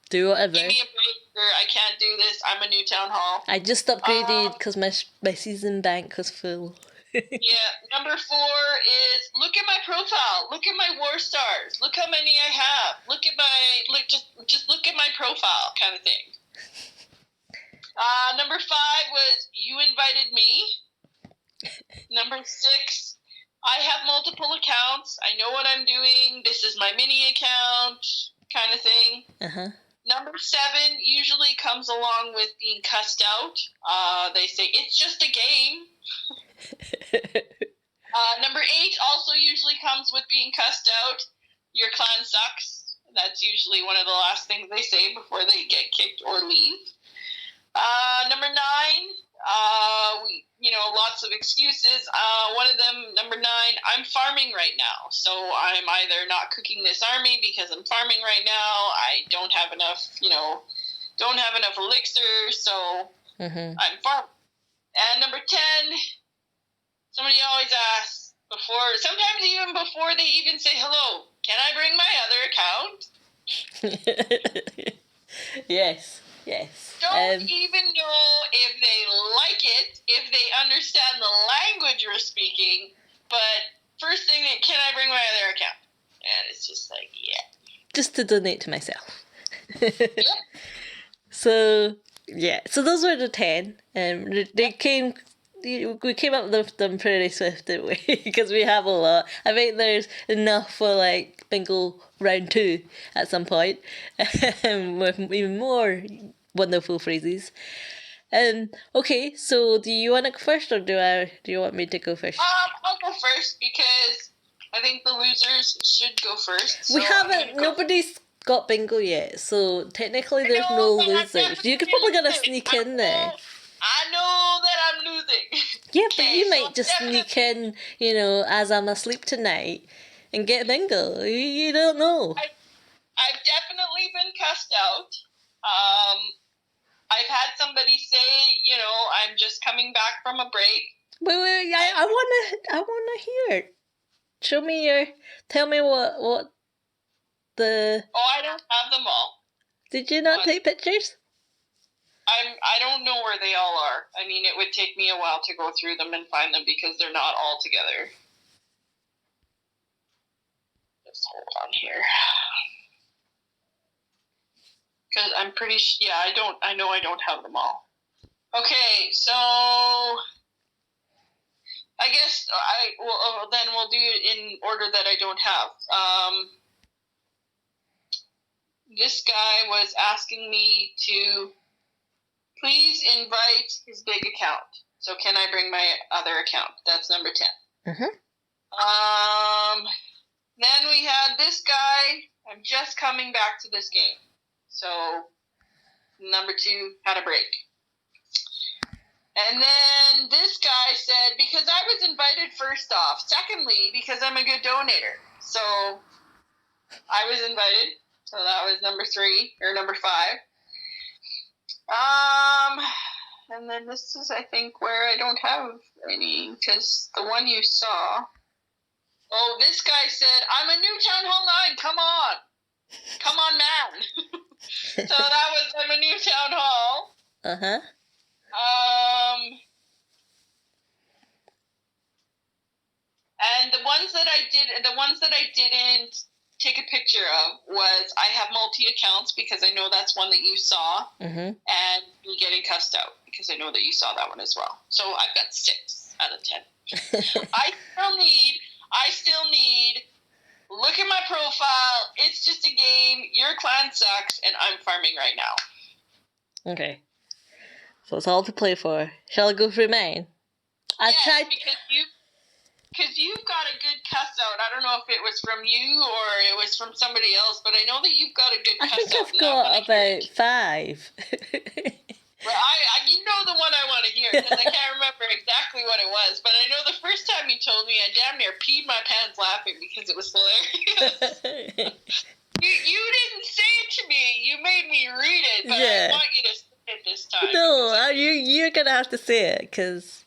do whatever. Give me a break, or I can't do this. I'm a new town hall. I just upgraded because my season bank was full. Yeah. Number 4 is look at my profile. Look at my war stars. Look how many I have. Just look at my profile, kind of thing. Number 5 was you invited me. Number 6, I have multiple accounts. I know what I'm doing. This is my mini account, kind of thing. Number 7 usually comes along with being cussed out. They say it's just a game. Number 8 also usually comes with being cussed out. Your clan sucks. That's usually one of the last things they say before they get kicked or leave. Number 9, lots of excuses. One of them, number 9, I'm farming right now. So I'm either not cooking this army because I'm farming right now. I don't have enough, elixir, so I'm farming. And number 10, somebody always asks sometimes even before they even say hello, can I bring my other account? Yes. Don't even know if they like it, if they understand the language we're speaking, but first thing, can I bring my other account? And it's just like, yeah. Just to donate to myself. Yep. So those were the 10. They came we came up with them pretty swift, didn't we? Because we have a lot. I think there's enough for like bingo round 2 at some point, with even more wonderful phrases. Okay, so do you want to go first, or do you want me to go first? I'll go first because I think the losers should go first. So we haven't. Nobody's got bingo yet, so technically there's no losers. You could probably get a sneak in there. I know that I'm losing. Yeah, but you might just sneak in, as I'm asleep tonight, and get bingo. You don't know. I've definitely been cussed out. I've had somebody say, I'm just coming back from a break. Wait, I wanna hear it. Tell me what the. Oh, I don't have them all. Did you not take pictures? I don't know where they all are. I mean, it would take me a while to go through them and find them because they're not all together. Just hold on here. Because I'm pretty sure, I know I don't have them all. Okay, so I guess then we'll do it in order that I don't have. This guy was asking me to please invite his big account. So can I bring my other account? That's number 10. Mm-hmm. Then we had this guy. I'm just coming back to this game. So number 2 had a break. And then this guy said, because I was invited first off. Secondly, because I'm a good donator. So I was invited. So that was number 3 or number 5. And then this is, I think, where I don't have any, because the one you saw. Oh, this guy said, I'm a new Town Hall 9, come on. Come on, man. So that was, I'm a new Town Hall. Uh-huh. And the ones that I didn't take a picture of was I have multi-accounts because I know that's one that you saw. Mm-hmm. And me getting cussed out because I know that you saw that one as well. So I've got 6 out of 10. I still need, look at my profile. It's just a game. Your clan sucks and I'm farming right now. Okay. So it's all to play for. Shall I go through mine? Because you've got a good cuss out. I don't know if it was from you or it was from somebody else, but I know that you've got a good cuss out. I think I've got about 5. Well, you know the one I want to hear because I can't remember exactly what it was, but I know the first time you told me, I damn near peed my pants laughing because it was hilarious. You didn't say it to me. You made me read it, but I want you to say it this time. No, you're going to have to say it because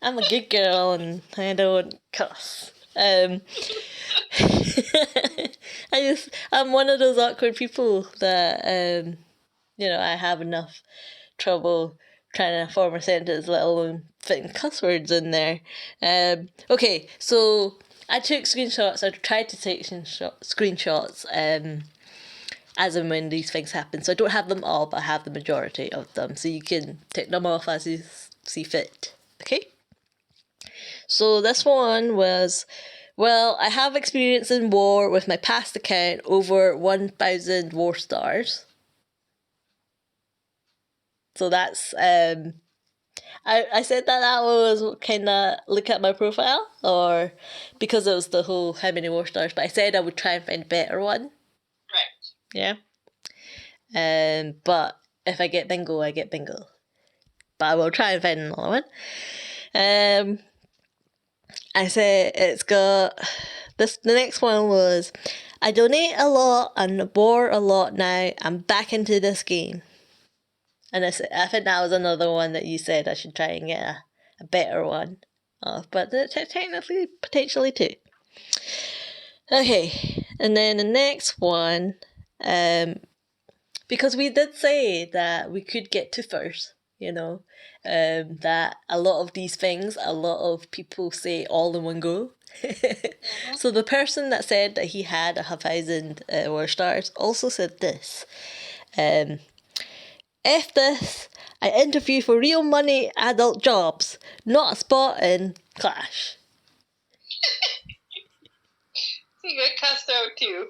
I'm a good girl and I don't cuss. I'm one of those awkward people that, I have enough trouble trying to form a sentence, let alone fitting cuss words in there. Okay, so I took screenshots. I tried to take screenshots as and when these things happen. So I don't have them all, but I have the majority of them. So you can take them off as you see fit. Okay? So this one was, I have experience in war with my past account, over 1,000 war stars. So that's, I said that was kind of look at my profile, or because it was the whole how many war stars, but I said I would try and find a better one. Right. Yeah. But if I get bingo, I get bingo. But I will try and find another one. I said it's got this. The next one was, I donate a lot and bore a lot now. I'm back into this game. And I think that was another one that you said I should try and get a better one of, but technically, potentially 2. Okay, and then the next one, because we did say that we could get to first, that a lot of these things, a lot of people say all in one go. So the person that said that he had 1,000 war stars also said this. F this, I interview for real money adult jobs, not a spot in Clash. He got cussed out too.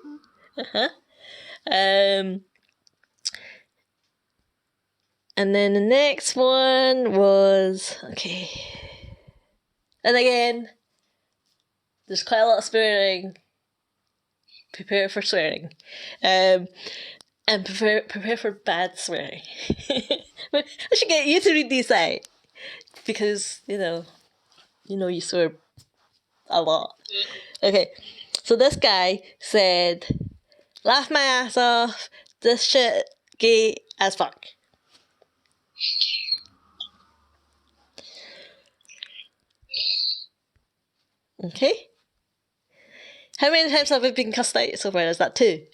And then the next one was, okay. And again, there's quite a lot of swearing. Prepare for swearing. And prepare for bad swearing. I should get you to read these out. Because, you swear a lot. Okay, so this guy said, laugh my ass off, this shit gay as fuck. Okay. How many times have I been cussed out so far? Is that 2?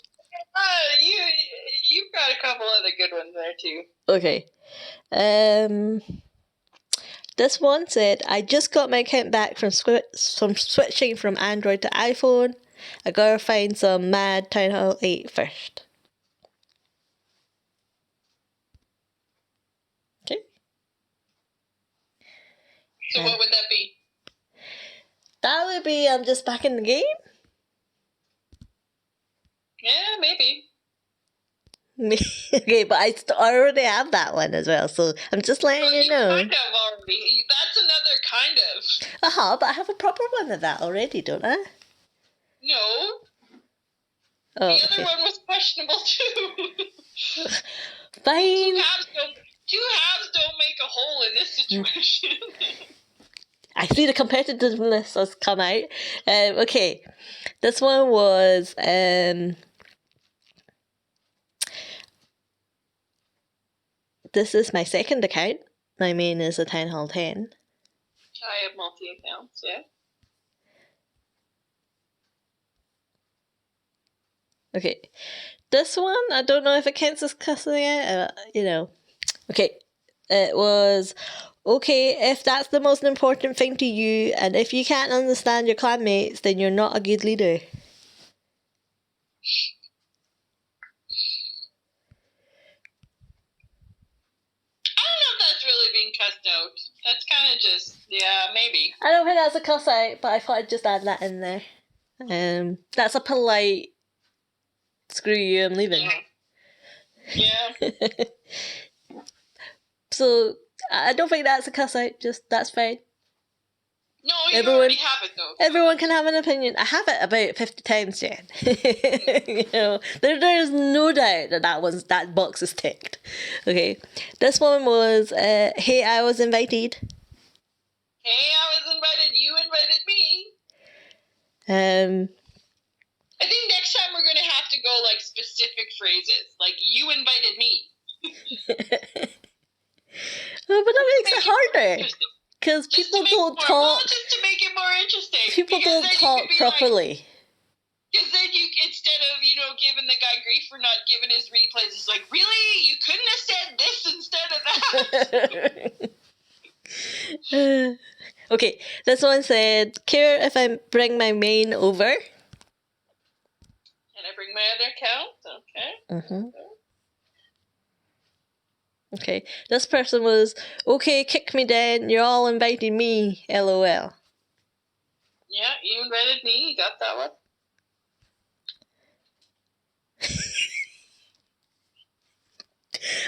You've got a couple other good ones there too. Okay. This one said, I just got my account back from switching from Android to iPhone. I gotta find some mad Town Hall 8 first. Okay. So what would that be? That would be, I'm just back in the game. Yeah, maybe. Okay, but I already have that one as well, so I'm just letting you know. Kind of already. That's another kind of. But I have a proper one of that already, don't I? No. Oh, the other one was questionable too. Fine. Two halves don't make a whole in this situation. I see the competitiveness has come out. Okay, this one was this is my second account. My main is a Town Hall 10. I have multi-accounts, yeah. Okay, this one, I don't know if it counts as cussing out, Okay, it was, okay, if that's the most important thing to you, and if you can't understand your clanmates, then you're not a good leader. Really being cussed out. That's kind of just, yeah, maybe. I don't think that's a cuss out, but I thought I'd just add that in there. That's a polite, screw you, I'm leaving. Yeah. So, I don't think that's a cuss out, just, that's fine. No, you already have it though. Everyone can have an opinion. I have it about 50 times, Jen. There's no doubt that box is ticked. Okay, this one was, hey, I was invited. Hey, I was invited. You invited me. I think next time we're gonna have to go like specific phrases, like you invited me. Oh, but that makes it harder. Because people don't talk. Well, just to make it more interesting. People don't talk properly. Because then you, instead of, giving the guy grief for not giving his replays, it's like, really? You couldn't have said this instead of that? Okay, this one said, care if I bring my main over? Can I bring my other account? Okay. Mm-hmm. Okay, this person was, okay, kick me down, you're all inviting me, LOL. Yeah, you invited me, you got that one.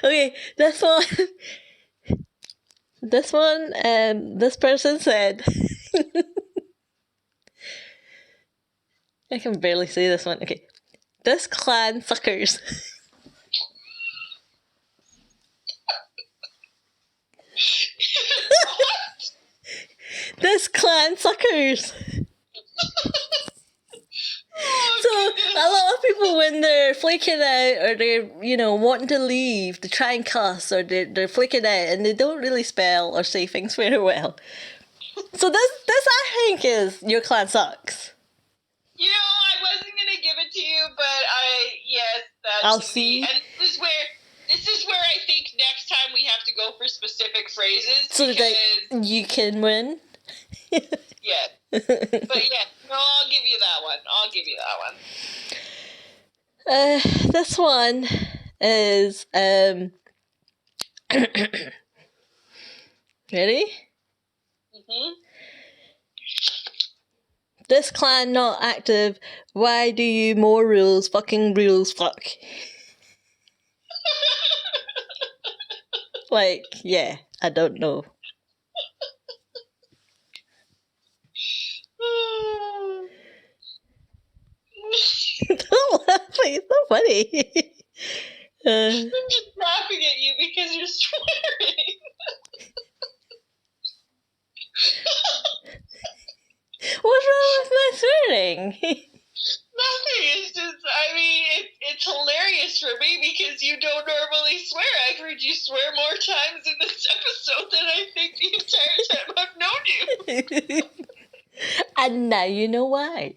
Okay, this one, this person said, I can barely say this one, okay, this clan suckers. This clan suckers. So a lot of people, when they're flaking out or they're wanting to leave, they try and cuss or they're flaking out and they don't really spell or say things very well. So this I think is your clan sucks. I wasn't gonna give it to you, but yes, that's I'll see. And this is where I think next time we have to go for specific phrases so that you can win. Yeah. But yeah, no, I'll give you that one. This one is Ready? Mm-hmm. This clan not active. Why do you more rules? Fucking rules, fuck. Like, yeah, I don't know. Don't laugh, it's so funny. I'm just laughing at you because you're swearing. What's wrong with my swearing? Nothing. It's just, I mean, it's hilarious for me because you don't normally swear. I've heard you swear more times in this episode than I think the entire time I've known you. And now you know why.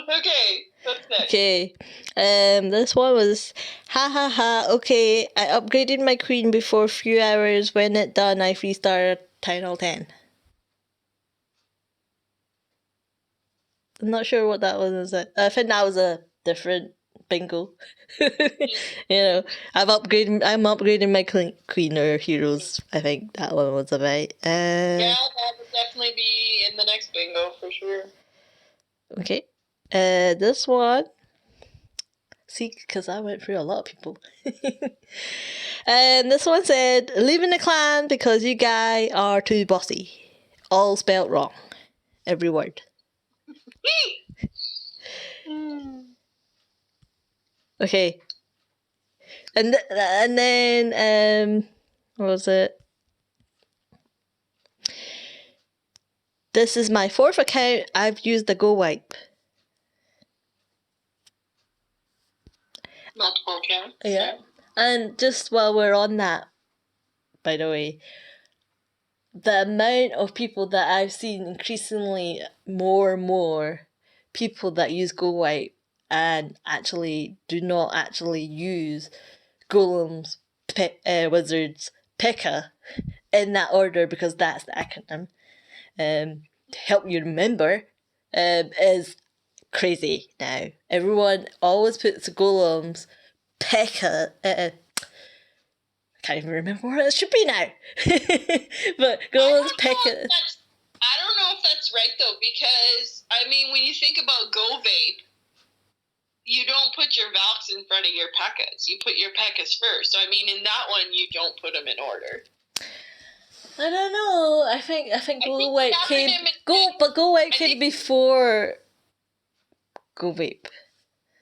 Okay, what's next? Okay, this one was, ha ha ha, okay, I upgraded my queen before a few hours. When it done, I restarted Town Hall 10. I'm not sure what that was. I think that was a different bingo. I'm upgrading my queen or heroes. I think that one was about. Yeah, that would definitely be in the next bingo for sure. Okay. This one. See, because I went through a lot of people. And this one said, leaving the clan because you guys are too bossy. All spelt wrong. Every word. Okay. And then, what was it? This is my 4th account. I've used the Go Wipe. Multiple accounts. Yeah. And just while we're on that, by the way, the amount of people that I've seen increasingly more and more people that use Go Wipe and actually do not actually use golems, wizards, P.E.K.K.A. in that order because that's the acronym. To help you remember, is crazy now. Everyone always puts golems, P.E.K.K.A. I can't even remember what it should be now. But golems, P.E.K.K.A. I don't know if that's right though, because I mean, when you think about Go Vape, you don't put your Valks in front of your P.E.K.K.As. You put your P.E.K.K.As first. So I mean, in that one, you don't put them in order. I don't know. I think Go Wipe came. Go Wipe came before Go Vape.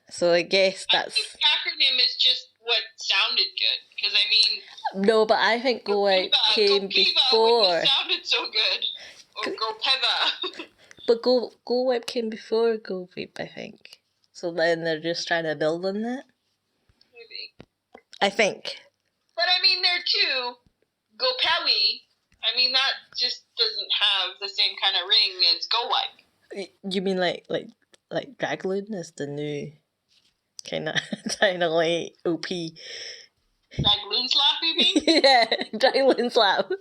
So I guess that's. I think the acronym is just what sounded good. Because I mean. No, but I think Go Wipe came before. Sounded so good. Or Go Peva. But Go Wipe came before Go Vape, I think. So then they're just trying to build on that. Maybe. I think. But I mean, there too. Go Pewi. I mean, that just doesn't have the same kind of ring as Go Wipe. You mean like Dragloon is the new kind of like OP. Dragloon Slap, you mean? Yeah, Dragloon Slap.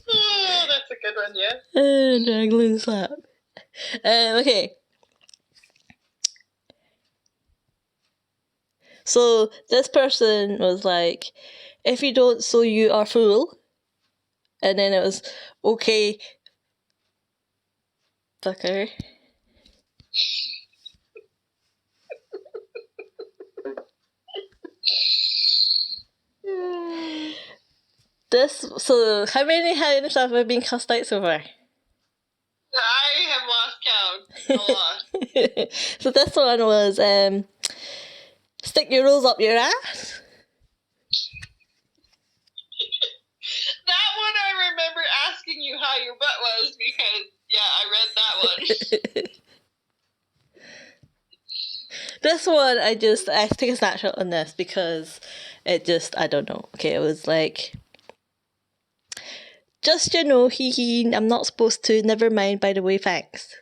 Oh, that's a good one, yeah. Dragloon Slap. Okay. So this person was like, if you don't, so you are fool. And then it was, okay, fucker. So how many times have I been cussed out so far? I have lost count. A lot. So this one was, stick your rolls up your ass. That one I remember asking you how your butt was because, yeah, I read that one. This one, I took a snapshot on this because it just, I don't know. Okay, it was like, just, hee hee, I'm not supposed to, never mind, by the way, thanks.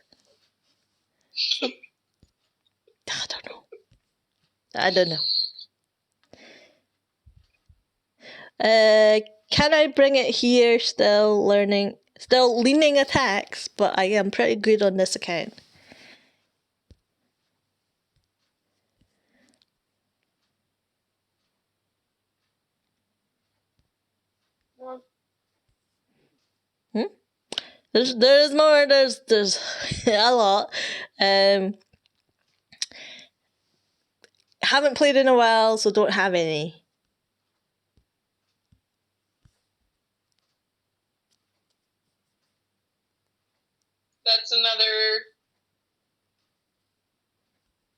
I don't know. Can I bring it here? Still leaning attacks, but I am pretty good on this account. There's more. There's a lot. Haven't played in a while, so don't have any. That's another.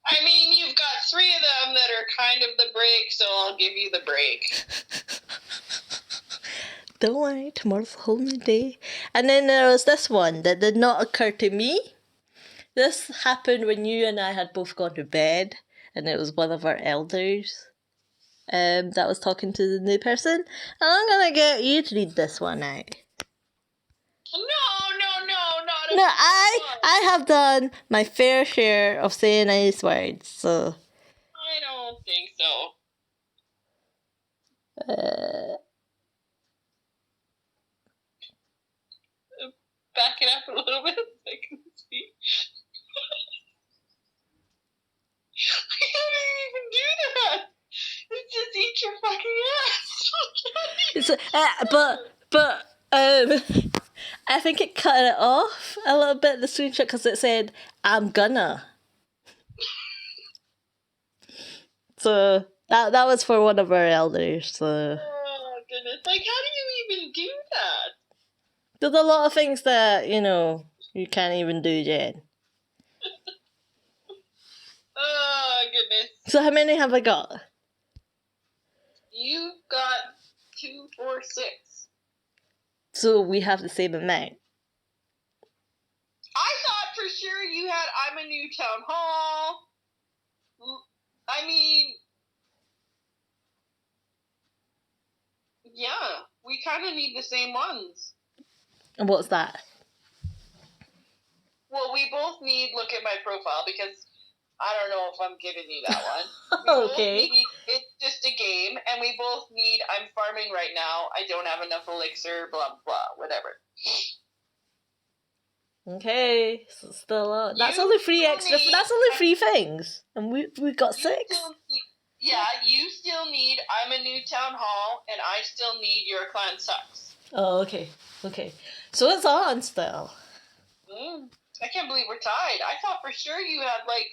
I mean, you've got 3 of them that are kind of the break, so I'll give you the break. Don't worry, tomorrow's a whole new day. And then there was this one that did not occur to me. This happened when you and I had both gone to bed, and it was one of our elders that was talking to the new person. And I'm gonna get you to read this one out. No, I have done my fair share of saying nice words, so. I don't think so. Back it up a little bit so I can see. How do you even do that? It's just eat your fucking ass. but I think it cut it off a little bit, the screenshot, because it said, I'm gonna. So that was for one of our elders, so. Oh, goodness. Like, how do you even do that? There's a lot of things that, you can't even do, Jen. Oh, goodness. So how many have I got? You've got 2, 4, 6. So we have the same amount. I thought for sure you had I'm a new town hall. I mean, yeah, we kind of need the same ones. And what's that? Well, we both need look at my profile because I don't know if I'm giving you that one. Okay. It's just a game, and we both need I'm farming right now. I don't have enough elixir, blah, blah, whatever. Okay, so still that's only 3 extra. That's only 3 things, and we got 6. You still need I'm a new town hall, and I still need your clan sucks. Oh, okay. So it's on still. I can't believe we're tied. I thought for sure you had like.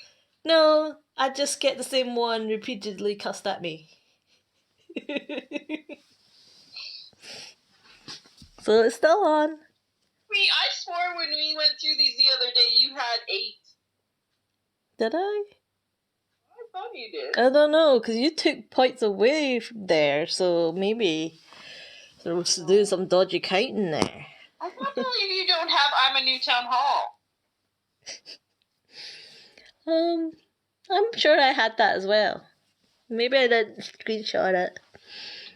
No, I just get the same one repeatedly cussed at me. So it's still on. I swore when we went through these the other day, you had 8. Did I? I thought you did. I don't know, because you took points away from there, so maybe there was doing some dodgy counting there. I can't believe you don't have I'm a new town hall. I'm sure I had that as well. Maybe I didn't screenshot it.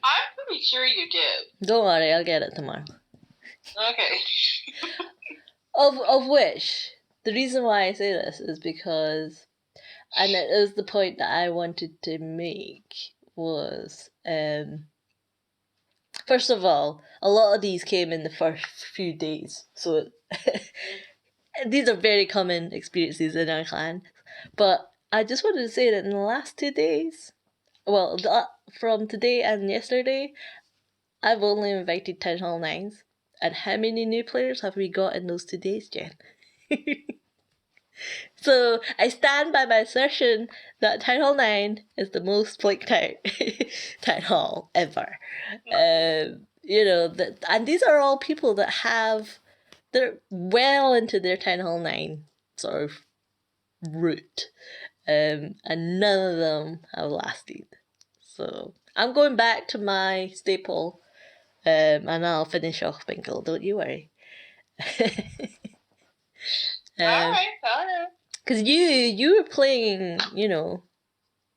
I'm pretty sure you did. Don't worry, I'll get it tomorrow. Okay. Of which, the reason why I say this is because, and it is the point that I wanted to make, was, first of all, a lot of these came in the first few days, so these are very common experiences in our clan, but I just wanted to say that in the last 2 days, well, from today and yesterday, I've only invited Town Hall 9s. And how many new players have we got in those 2 days, Jen? So I stand by my assertion that Town Hall 9 is the most flaked out Town Hall ever. And these are all people that they're well into their Town Hall 9 sort of route. And none of them have lasted. So I'm going back to my staple. And I'll finish off Bingle, don't you worry. Alright. Because you were playing, you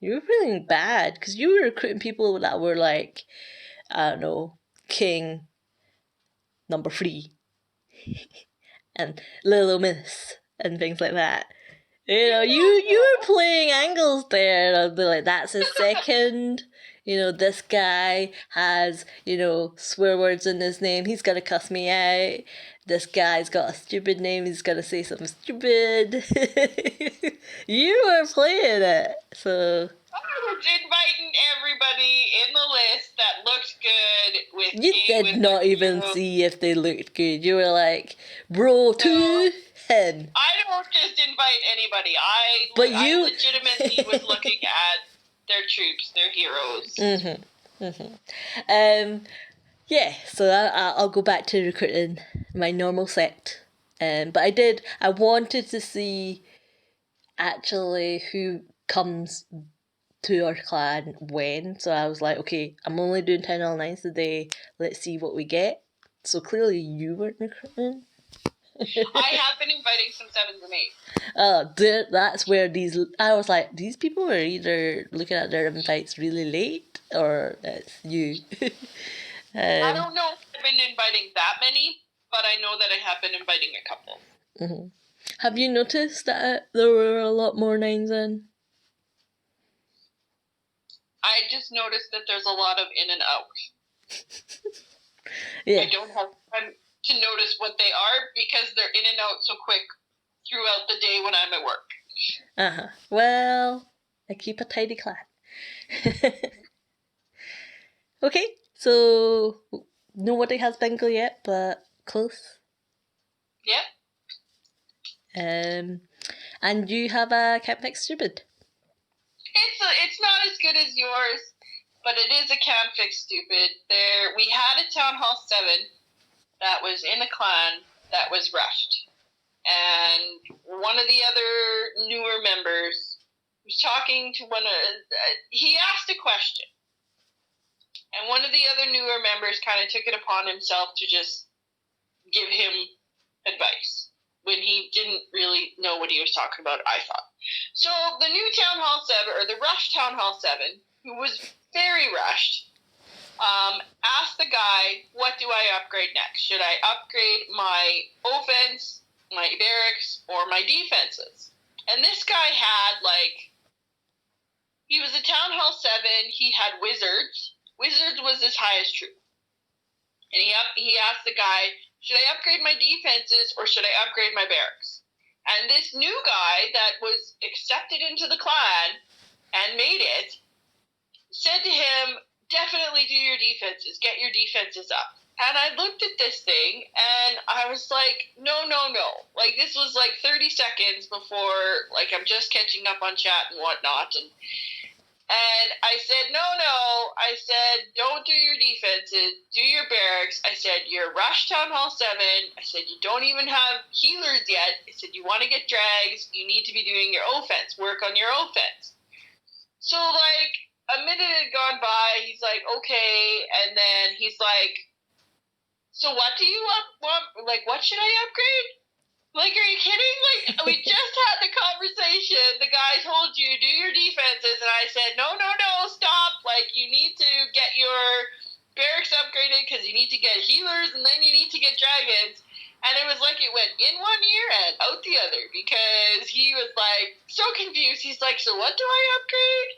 were playing bad. Because you were recruiting people that were like, I don't know, King number 3. And Little Miss and things like that. You were playing angles there. I'd be like, that's his second. this guy has, swear words in his name. He's going to cuss me out. This guy's got a stupid name. He's going to say something stupid. You were playing it. So I was inviting everybody in the list that looked good with you did not even see if they looked good. You were like, bro, to him. I don't just invite anybody. I legitimately was looking at their troops, their heroes. Yeah, so I'll go back to recruiting my normal set. But I wanted to see actually who comes to our clan when. So I was like, okay, I'm only doing 10 L9s today. Let's see what we get. So clearly you weren't recruiting. I have been inviting some 7s and 8s. That's where I was like, these people are either looking at their invites really late or it's you. I don't know if I've been inviting that many, but I know that I have been inviting a couple. Mm-hmm. Have you noticed that there were a lot more 9s in? I just noticed that there's a lot of in and out. Yeah. I don't have time to notice what they are because they're in and out so quick throughout the day when I'm at work. Well, I keep a tidy clan. Okay, so nobody has bingo yet, but close. Yep. And you have a Can't Fix Stupid. It's not as good as yours, but it is a Can't Fix Stupid. We had a Town Hall 7 that was in a clan that was rushed. And one of the other newer members was talking to he asked a question. And one of the other newer members kind of took it upon himself to just give him advice when he didn't really know what he was talking about, I thought. So the new Town Hall 7, or the rushed Town Hall 7, who was very rushed, asked the guy, what do I upgrade next? Should I upgrade my offense, my barracks, or my defenses? And this guy had, he was a Town Hall 7, he had wizards. Wizards was his highest troop. And he asked the guy, should I upgrade my defenses or should I upgrade my barracks? And this new guy that was accepted into the clan and made it said to him, definitely do your defenses. Get your defenses up. And I looked at this thing and I was like, no. This was 30 seconds before, I'm just catching up on chat and whatnot. And I said, no. I said, don't do your defenses. Do your barracks. I said, you're Rush Town Hall 7. I said, you don't even have healers yet. I said, you want to get drags. You need to be doing your offense. Work on your offense. So, a minute had gone by. He's like, okay. And then he's like, so what do you want? What should I upgrade? Are you kidding? We just had the conversation. The guy told you, do your defenses. And I said, no, stop. You need to get your barracks upgraded because you need to get healers and then you need to get dragons. And it was it went in one ear and out the other because he was, so confused. He's like, so what do I upgrade?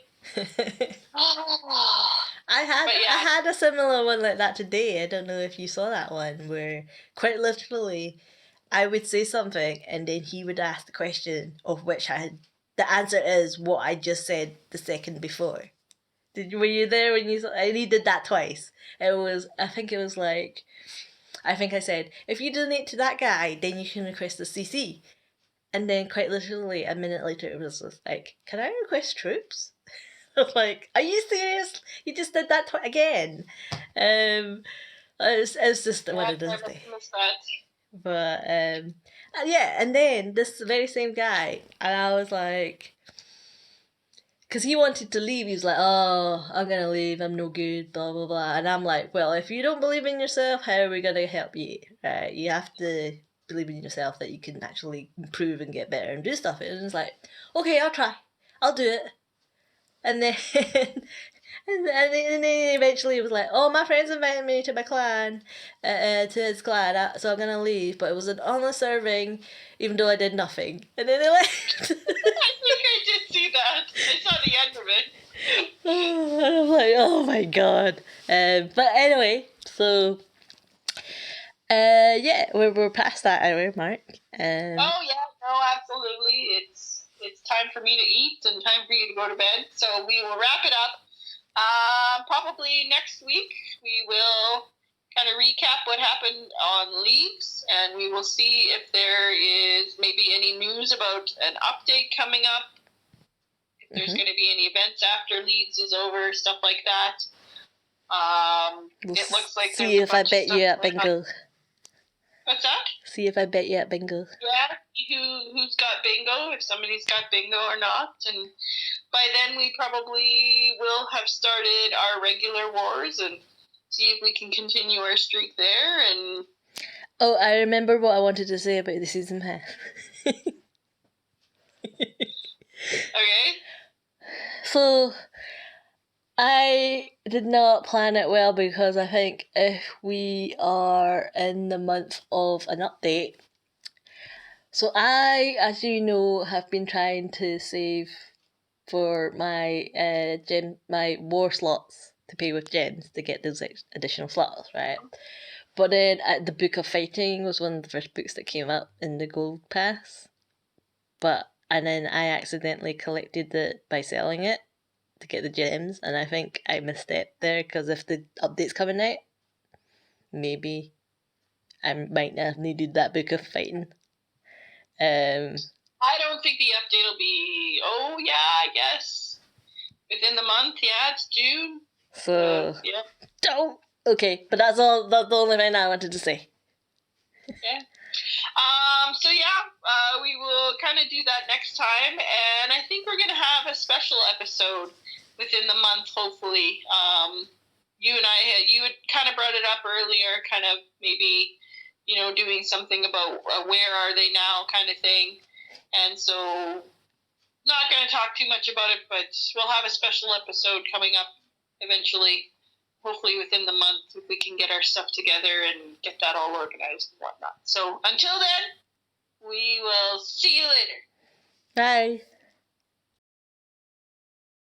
I had a similar one like that today. I don't know if you saw that one where quite literally I would say something and then he would ask the question of which the answer is what I just said the second before. Were you there when you saw? And he did that twice. I think I said, if you donate to that guy, then you can request a CC. And then quite literally a minute later it was just can I request troops? Are you serious? You just did that again. It's just one of those things. But yeah, and then this very same guy, and I was like, because he wanted to leave, he was like, oh, I'm gonna leave, I'm no good, blah blah blah, and I'm like, well, if you don't believe in yourself, how are we gonna help you? Right? You have to believe in yourself that you can actually improve and get better and do stuff. And it's like, okay, I'll try, I'll do it. And then, and then eventually it was like, oh, my friends invited me to my clan, to his clan, so I'm going to leave. But it was an honest serving, even though I did nothing. And then they left. I think I did see that. I saw the end of it. I'm like, oh my god. But anyway, so yeah, we're past that hour mark. Oh yeah, no, absolutely. It's time for me to eat and time for you to go to bed. So we will wrap it up. Probably next week we will kind of recap what happened on Leagues, and we will see if there is maybe any news about an update coming up. If there's going to be any events after Leagues is over, stuff like that. We'll it looks like see there's if I bet you at bingo. What's that? See if I bet you at bingo. Yeah, who's got bingo, if somebody's got bingo or not. And by then we probably will have started our regular wars and see if we can continue our streak there. And oh, I remember what I wanted to say about the season pass. Okay. So I did not plan it well because I think if we are in the month of an update, so I, as you know, have been trying to save for my my war slots to pay with gems to get those additional slots, right? But then the Book of Fighting was one of the first books that came up in the Gold Pass, and then I accidentally collected it by selling it to get the gems, and I think I misstepped there because if the update's coming out, maybe I might not have needed that Book of Fighting. I don't think the update will be. Oh yeah, I guess within the month. Yeah, it's June. So yeah. Don't. Okay, but that's all. That's the only thing I wanted to say. Okay. So yeah, we will kind of do that next time, and I think we're gonna have a special episode within the month, hopefully. You and you had kind of brought it up earlier, kind of maybe, doing something about where are they now, kind of thing, and so not gonna talk too much about it, but we'll have a special episode coming up eventually. Hopefully within the month, if we can get our stuff together and get that all organized and whatnot. So until then, we will see you later. Bye.